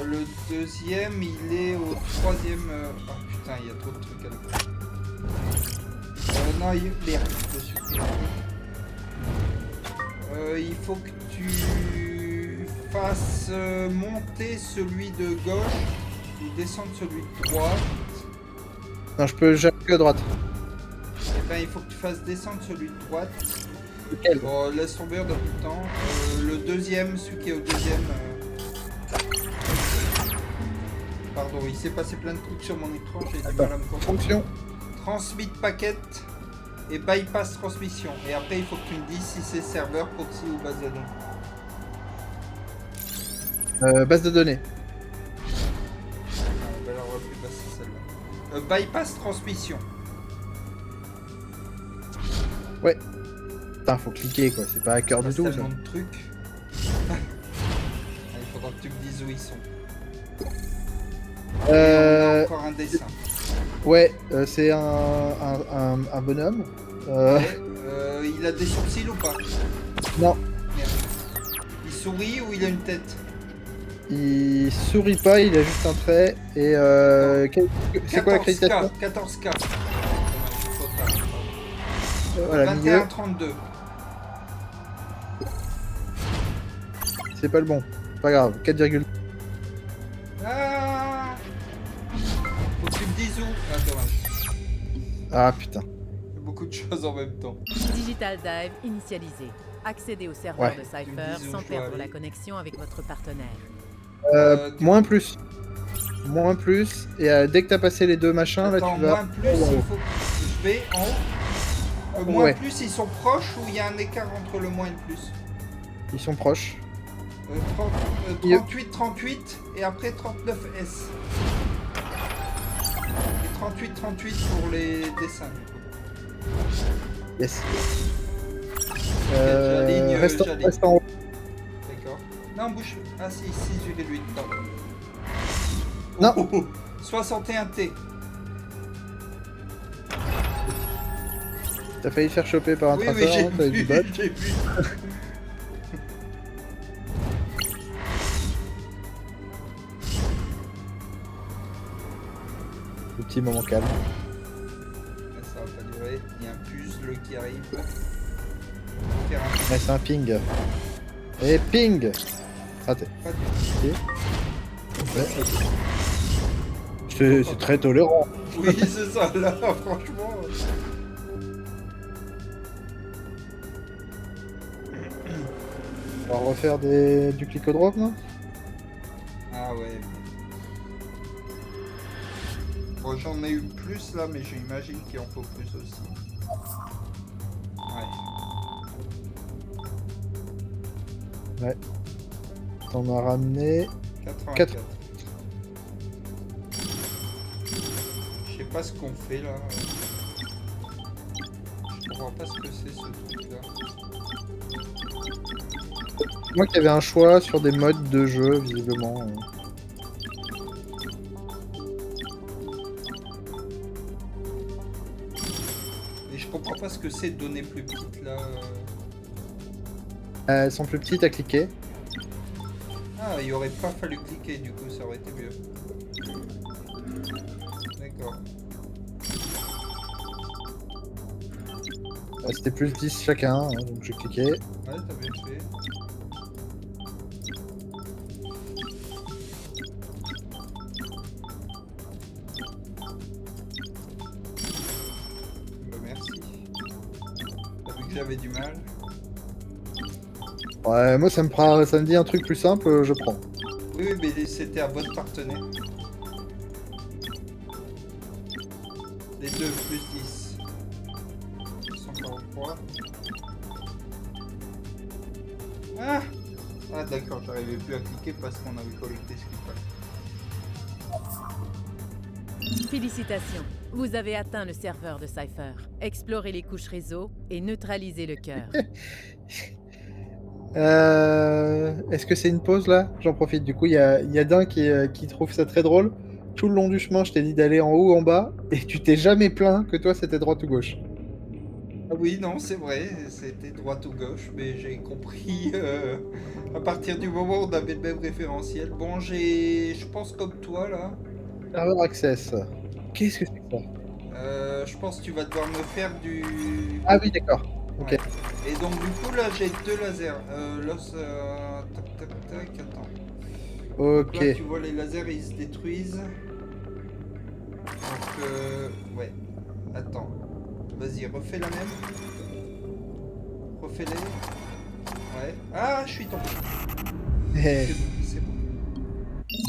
B: Le deuxième, il est au troisième. Oh putain, il y a trop de trucs à la non, merde, je me suis pris. Il faut que tu fasses monter celui de gauche ou descendre celui de droite.
A: Non, je peux jamais que à droite.
B: Et ben, il faut que tu fasses descendre celui de droite.
A: Lequel?
B: Bon, laisse tomber depuis le temps. Le deuxième, celui qui est au deuxième. Pardon, il s'est passé plein de trucs sur mon écran, j'ai du mal à me concentrer.
A: Fonction.
B: Transmit packet et bypass transmission. Et après, il faut que tu me dises si c'est serveur, proxy ou base de données.
A: Base de données.
B: Ah, ben alors, on va plus passer celle-là. Bypass transmission.
A: Putain, faut cliquer quoi, c'est pas hacker du
B: Passe
A: tout ça.
B: tellement de trucs. Ah, il faudra que tu me dises où ils sont. Et on a encore un dessin.
A: Ouais, c'est un bonhomme.
B: Ouais, il a des sourcils ou pas?
A: Non,
B: Merde. Il sourit ou il a une tête?
A: il sourit pas, il a juste un trait. Et c'est quoi l'accréditation?
B: 14K.
A: Voilà, milieu.
B: 21-32.
A: C'est pas le bon. Pas grave, 4,2.
B: Ah, faut que tu me dises où. Ah, dommage.
A: Ah putain.
B: Il y a beaucoup de choses en même temps.
C: Digital Dive initialisé. Accédez au serveur
A: Ouais.
C: de
B: Tu me
C: Cypher
B: dis où
C: sans
B: je dois
C: perdre
B: aller.
C: la connexion avec votre partenaire.
A: Moins plus. Moins plus. Et dès que t'as passé les deux machins,
B: Attends,
A: là tu vas.
B: moins plus, il faut que je vais en haut. Moins
A: Ouais.
B: plus, ils sont proches ou il y a un écart entre le moins et le plus?
A: Ils sont proches.
B: 38, 38 et après 39S. Et 38, 38 pour les dessins.
A: Yes.
B: j'aligne,
A: Reste
B: j'aligne.
A: reste en haut.
B: D'accord. Non, bouge. Ah si, 6,8, pardon.
A: Non.
B: Oh, oh, oh. 61T.
A: T'as failli te faire choper par un
B: Oui,
A: tracer,
B: oui, j'ai
A: hein, t'avais du bol.
B: vu, j'ai vu.
A: Le petit moment calme.
B: Ça va pas durer. Il y a un puzzle qui arrive. Faire un
A: Ouais, c'est un ping. Et ping. Raté.
B: pas du
A: Ouais. C'est très tolérant.
B: Oui, c'est ça, là, franchement.
A: On va refaire du click-o-drop là.
B: Ah ouais. Bon, j'en ai eu plus là, mais j'imagine qu'il en faut plus aussi.
A: Ouais. T'en as ramené.
B: 84. Je sais pas ce qu'on fait là. Je comprends pas ce que c'est ce truc là.
A: Moi qui avais un choix sur des modes de jeu, visiblement.
B: Et je comprends pas ce que c'est de données plus petites là.
A: Elles sont plus petites à cliquer.
B: Ah, il aurait pas fallu cliquer, du coup ça aurait été mieux. D'accord.
A: C'était plus 10 chacun, hein, donc j'ai cliqué.
B: Ouais, t'as bien fait. Bah, merci. T'as vu que j'avais du mal.
A: Ouais, moi ça me dit un truc plus simple, je prends.
B: Oui, oui, mais c'était à votre partenaire. Les deux plus 10. 143. Ah, ah d'accord, j'arrivais plus à cliquer parce qu'on avait collecté ce qu'il fallait.
C: Félicitations, vous avez atteint le serveur de Cypher. Explorez les couches réseau et neutralisez le cœur.
A: Est-ce que c'est une pause là? J'en profite. Du coup, il y a d'un qui trouve ça très drôle. Tout le long du chemin, je t'ai dit d'aller en haut ou en bas, et tu t'es jamais plaint que toi c'était droite ou gauche.
B: Ah oui, non, c'est vrai, c'était droite ou gauche, mais j'ai compris à partir du moment où on avait le même référentiel. Bon, je pense comme toi là.
A: Server access. Qu'est-ce que c'est que ça?
B: Je pense que tu vas devoir me faire du...
A: Ah oui, d'accord. Ok.
B: Ouais. Et donc du coup là j'ai deux lasers. Tac tac tac, attends.
A: Ok.
B: Là tu vois les lasers ils se détruisent. Donc ouais. Attends. Vas-y, refais la même. Refais-les. Ouais. Ah, je suis tombé.
A: Eh.
B: C'est bon.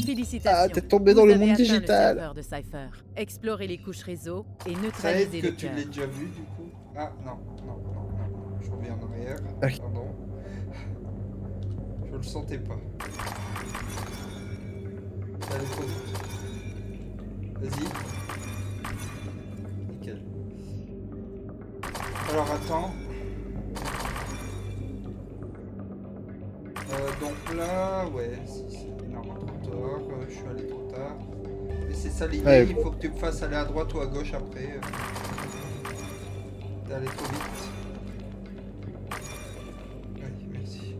C: Félicitations.
A: Ah, t'es tombé dans
C: vous
A: le
C: avez
A: monde
C: atteint
A: digital.
C: Le serveur de Cypher. Explorez les couches réseau et
B: Ça
C: neutralisez
B: aide
C: le
B: que tu
C: cœur.
B: l'aies déjà vu du coup. Ah non, non, non, non. Je reviens en arrière.
A: Ok.
B: Pardon. Je le sentais pas. Ça allait trop vite. Vas-y. Nickel. Alors attends. Donc là, ouais, non, trop tard, je suis allé trop tard. Mais c'est ça l'idée,
A: Ouais.
B: il faut que tu me fasses aller à droite ou à gauche après. T'es allé trop vite. Oui, merci.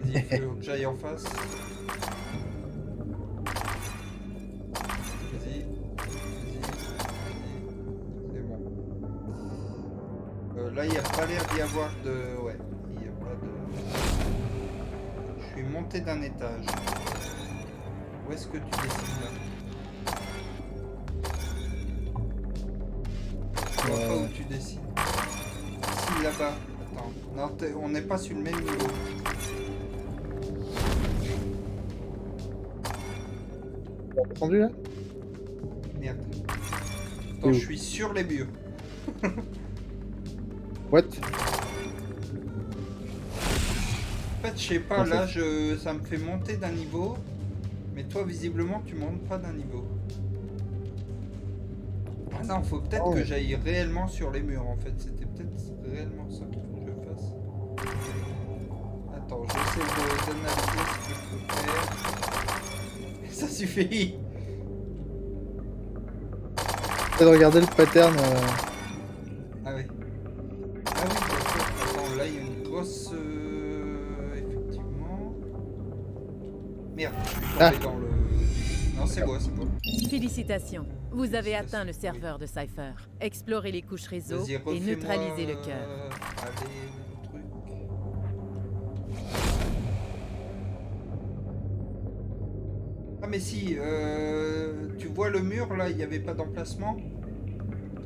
B: Vas-y, il faut que j'aille en face. Vas-y, vas-y. C'est bon. Là, il n'y a pas l'air d'y avoir de... Ouais, il n'y a pas de... Je suis monté d'un étage. Où est-ce que tu dessines là? Je vois pas où tu dessines. Si, là-bas. Attends. Non, on n'est pas sur le même niveau.
A: T'as entendu là?
B: Merde. Attends, je suis sur les murs.
A: What?
B: En fait, je sais pas,
A: Non,
B: là, ça me fait monter d'un niveau. Mais toi, visiblement, tu montes pas d'un niveau. Ah non, faut peut-être que j'aille réellement sur les murs, en fait. C'était peut-être réellement ça qu'il faut que je fasse. Attends, j'essaie d'analyser ce qu'il faut faire. Ça suffit.
A: J'essaie de regarder le pattern.
B: Ah oui. Ah oui, d'accord. Attends, là, il y a une grosse... Effectivement... Merde, je suis tombé dans le... Non, c'est bon, c'est bon.
C: Félicitations, vous avez atteint le serveur de Cypher. Explorez les couches réseau
B: Vas-y,
C: et
B: refais-moi,
C: neutralisez le cœur.
B: Allez, le truc. Ah mais si, tu vois le mur là, il n'y avait pas d'emplacement.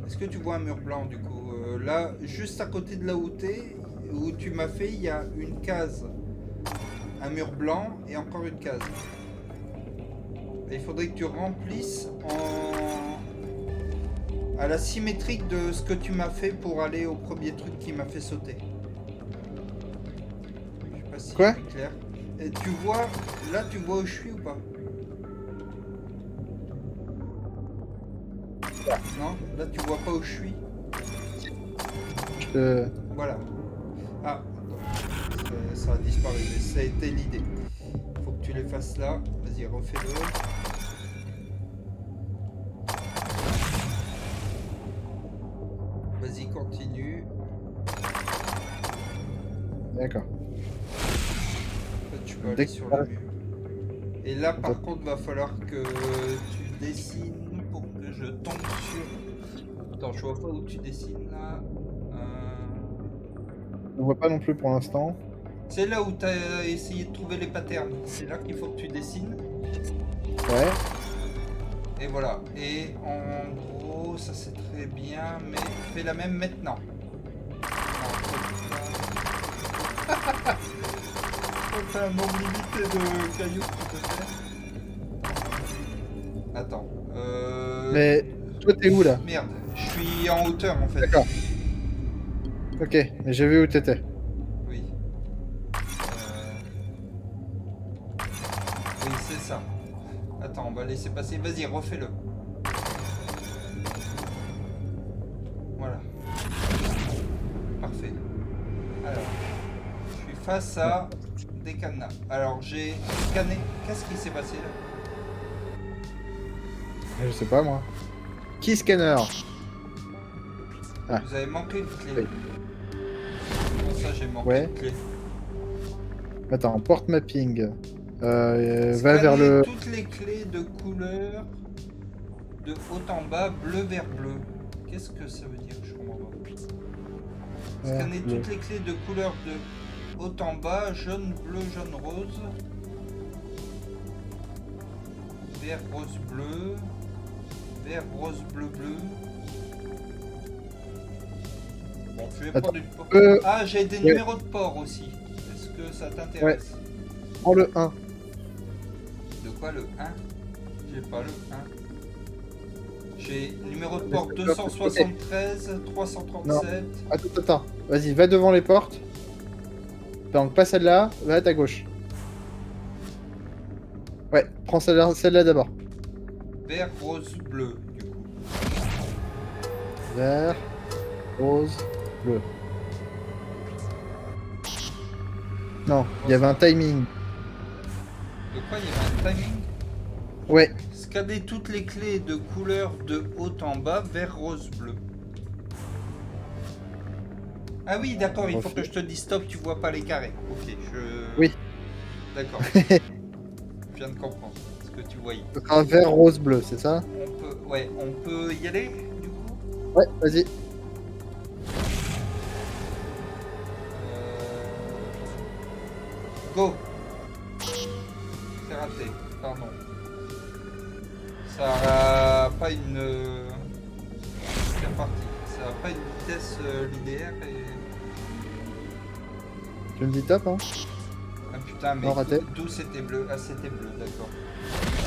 B: Est-ce que tu vois un mur blanc du coup? Là, juste à côté de là où où tu m'as fait, il y a une case. Un mur blanc et encore une case. Et il faudrait que tu remplisses à la symétrique de ce que tu m'as fait pour aller au premier truc qui m'a fait sauter. Je sais pas Voici,
A: Quoi?
B: clair. Et tu vois, là tu vois où je suis ou pas? Non, là tu vois pas où je suis.
A: Je te...
B: Voilà. Ah, ça a disparu, mais ça a été l'idée. Faut que tu les fasses là. Vas-y, refais-le. Vas-y, continue.
A: D'accord.
B: En fait, tu peux aller
A: Dès que
B: sur
A: tu
B: le
A: passes-
B: mur. Et là, par
A: Attends.
B: contre, va falloir que tu dessines pour que je tombe sur... Attends, je vois pas où tu dessines là.
A: On voit pas non plus pour l'instant.
B: C'est là où tu as essayé de trouver les patterns. C'est là qu'il faut que tu dessines.
A: Ouais.
B: Et voilà. Et en gros, ça c'est très bien, mais fais la même maintenant. On fait un nombre limité de cailloux que tu peux faire. Attends.
A: Mais toi, t'es où là?
B: Merde, je suis en hauteur en fait.
A: D'accord. Ok, mais j'ai vu où t'étais.
B: Oui. Oui, c'est ça. Attends, on va laisser passer. Vas-y, refais-le. Voilà. Parfait. Alors, je suis face à des cadenas. Alors, j'ai scanné. Qu'est-ce qui s'est passé là?
A: Je sais pas moi. Key scanner. Ah.
B: Vous avez manqué une clé.
A: Oui.
B: Comment ça, j'ai manqué
A: Ouais.
B: une clé?
A: Attends, port mapping. Va
B: Scanner
A: vers le...
B: toutes les clés de couleur de haut en bas, bleu vers bleu. Qu'est-ce que ça veut dire? Je comprends pas. Scanner
A: bleu.
B: toutes les clés de couleur de haut en bas, jaune, bleu, jaune, rose. Vert, rose, bleu. Vert, rose, bleu, bleu. Bon, je vais
A: Attends,
B: prendre une porte. Ah, j'ai des
A: ouais.
B: numéros de port aussi. Est-ce que ça t'intéresse?
A: Prends le 1.
B: De quoi le 1? J'ai pas le 1. J'ai numéro de
A: Mais
B: port
A: c'est pas-
B: 273, 337.
A: Attends. Vas-y, va devant les portes. Donc, pas celle-là, va à ta gauche. Ouais, prends celle-là d'abord.
B: Vert, rose, bleu, du coup.
A: Vert, rose, bleu. Non, il y avait un timing.
B: De quoi il y avait un timing?
A: Ouais,
B: Scanner toutes les clés de couleur de haut en bas, vert, rose, bleu. Ah oui, d'accord, il faut que je te dise stop, tu vois pas les carrés. Ok,
A: Oui.
B: D'accord. Je viens de comprendre ce que tu voyais.
A: ce sera un vert, rose, bleu, c'est ça?
B: On peut y aller, du coup?
A: Ouais, vas-y.
B: Go. C'est raté, pardon. Ça a pas une... C'est reparti. Ça a pas une vitesse linéaire et...
A: Tu me dis top, hein?
B: Ah putain, mais
A: Non, raté.
B: d'où c'était bleu? Ah, c'était bleu, d'accord.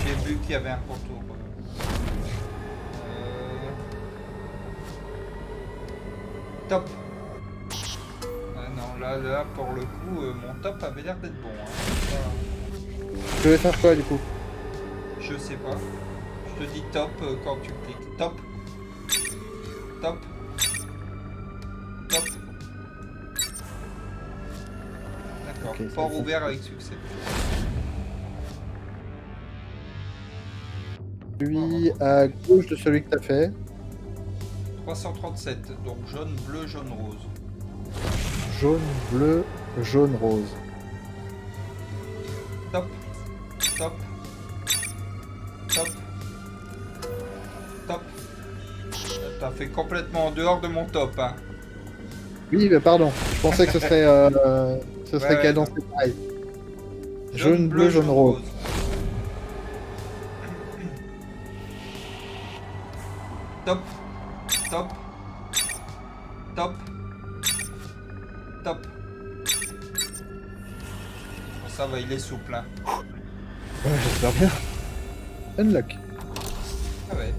B: J'ai vu qu'il y avait un contour. Top. Ah non, là, pour le coup, mon top avait l'air d'être bon. Hein.
A: Tu veux faire quoi, du coup?
B: Je sais pas. Je te dis top quand tu cliques. Top. Top. Top. D'accord.
A: Ok,
B: Port
A: ça,
B: ouvert avec succès.
A: Lui à gauche de celui que t'as fait.
B: 337. Donc jaune, bleu, jaune, rose.
A: Jaune, bleu, jaune, rose.
B: Top. Top. Top. Top. T'as fait complètement en dehors de mon top, hein.
A: Oui, mais pardon. Je pensais que ce serait,
B: Ouais,
A: cadencé pareil. Jaune, bleu, jaune, rose.
B: Top. Top. Top. Top. Bon, ça va, il est souple, hein.
A: Ouais, j'espère bien. Unlock.
B: Ah ouais.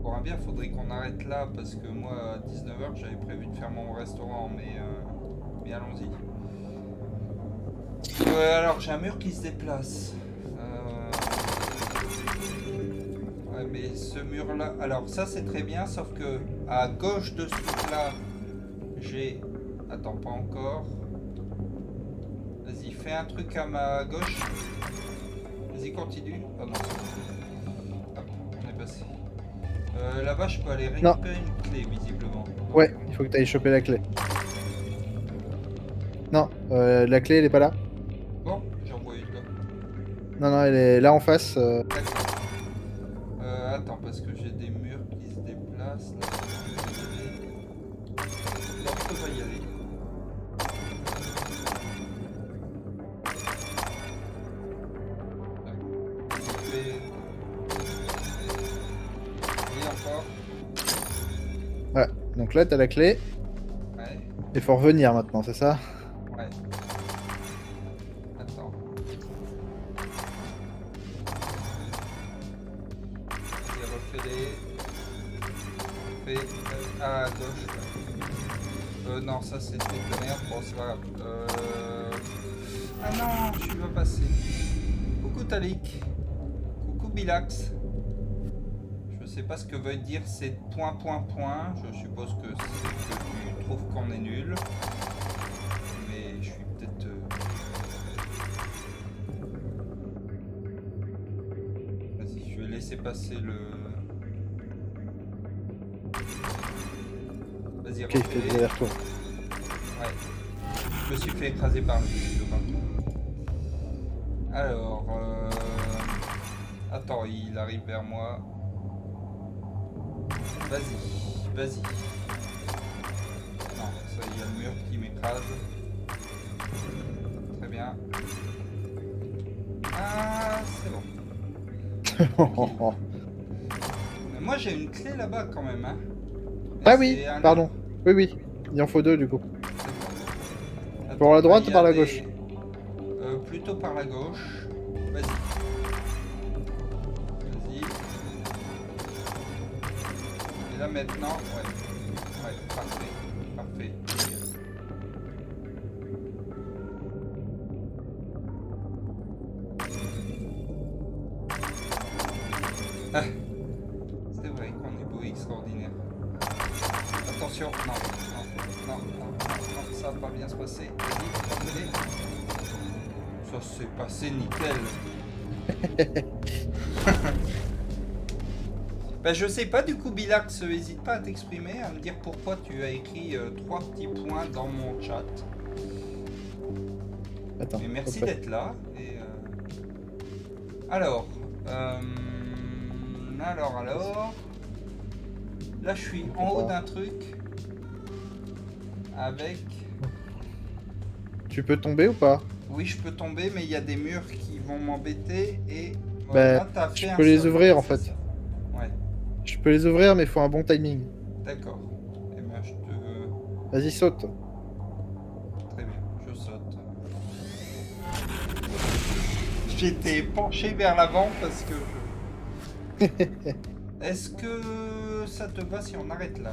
B: Pour un bien, faudrait qu'on arrête arrête là parce que moi à 19h j'avais prévu de faire mon restaurant, mais allons-y. Alors j'ai un mur qui se déplace. Ouais, mais ce mur là, alors ça c'est très bien, sauf que à gauche de ce truc là, j'ai... Attends, pas encore. Vas-y, fais un truc à ma gauche. Vas-y, continue. Oh non, hop, on est passé. Là-bas, je peux aller
A: Non.
B: récupérer une clé, visiblement.
A: Ouais, il faut que tu ailles choper la clé. Non, la clé, elle est pas là.
B: Bon, j'ai envoyé une là.
A: Non, non, elle est là en face.
B: D'accord. Attends, parce que j'ai des murs qui se déplacent. Là, on peut pas y aller. Et encore.
A: Ouais, donc là, t'as la clé.
B: Ouais,
A: Il faut revenir maintenant, c'est ça?
B: ouais. Attends. Et refais les... Refais à gauche. Non, ça c'est truc de merde. Bon, c'est pas grave. Ah non, je suis pas passé. Coucou Talik. Coucou Bilax. Je sais pas ce que veut dire ces point point point. Je suppose que c'est que tu trouves qu'on est nul. Mais je suis peut-être... Vas-y, je vais laisser passer le... Vas-y,
A: Ok, il fait des allers-retours.
B: Ouais. Je me suis fait écraser par le demain. Alors... Attends, il arrive vers moi. Vas-y, vas-y. Non, ça, il y a le mur qui m'écrase. Très bien. Ah, c'est bon. Mais moi, j'ai une clé là-bas quand même, hein.
A: Ah
B: Et
A: oui,
B: c'est un
A: pardon.
B: autre.
A: Oui, oui. Il en faut deux du coup.
B: Attends,
A: Pour la droite
B: il
A: ou
B: y
A: par
B: a
A: la
B: des-
A: gauche?
B: Plutôt par la gauche. Vas-y. Vas-y. Et là maintenant, ouais. Ouais, parfait. Parfait. Ah, c'est vrai qu'on est beau et extraordinaire. Attention, non, non, non, non, non, ça va pas bien se passer. Vas-y, revenez. Ça s'est passé nickel. Ben, je sais pas, du coup, Bilax, n'hésite pas à t'exprimer, à me dire pourquoi tu as écrit 3 petits points dans mon chat.
A: Attends.
B: Mais merci
A: hop, hop.
B: d'être là. Et, alors, alors. Là, je suis en haut d'un truc avec.
A: Tu peux tomber ou pas?
B: Oui, je peux tomber, mais il y a des murs qui vont m'embêter et
A: Bah,
B: là, t'as fait
A: je
B: un
A: peux les
B: sol,
A: ouvrir en
B: c'est
A: fait.
B: ça. Ouais,
A: Je peux les ouvrir, mais il faut un bon timing.
B: d'accord. Eh bien, je te.
A: Vas-y, saute.
B: Très bien, je saute. J'étais penché vers l'avant parce que je... Est-ce que ça te va si on arrête là?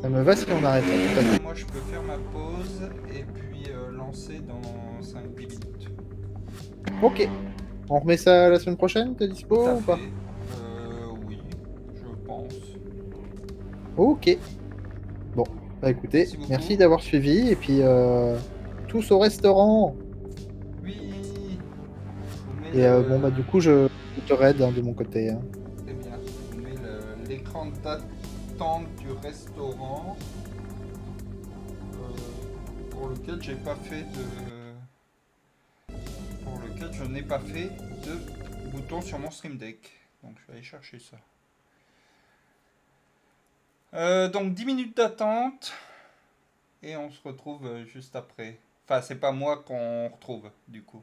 A: Ça me va si on arrête là, tout à fait.
B: Moi, je peux faire ma pause et puis lancer dans 5-10 minutes.
A: Ok. On remet ça la semaine prochaine, t'es
B: Tout
A: dispo
B: à
A: ou pas?
B: fait. Oui, je pense.
A: Ok. Bon, bah écoutez,
B: Merci beaucoup.
A: merci d'avoir suivi et puis tous au restaurant.
B: Oui. Je vous mets
A: Et bon bah du coup je te raid hein, de mon côté. Hein.
B: Très bien. Je vous mets l'écran d'attente du restaurant pour lequel j'ai pas fait de... Pour lequel je n'ai pas fait de bouton sur mon Stream Deck. Donc je vais aller chercher ça. Donc 10 minutes d'attente. Et on se retrouve juste après. Enfin, c'est pas moi qu'on retrouve, du coup.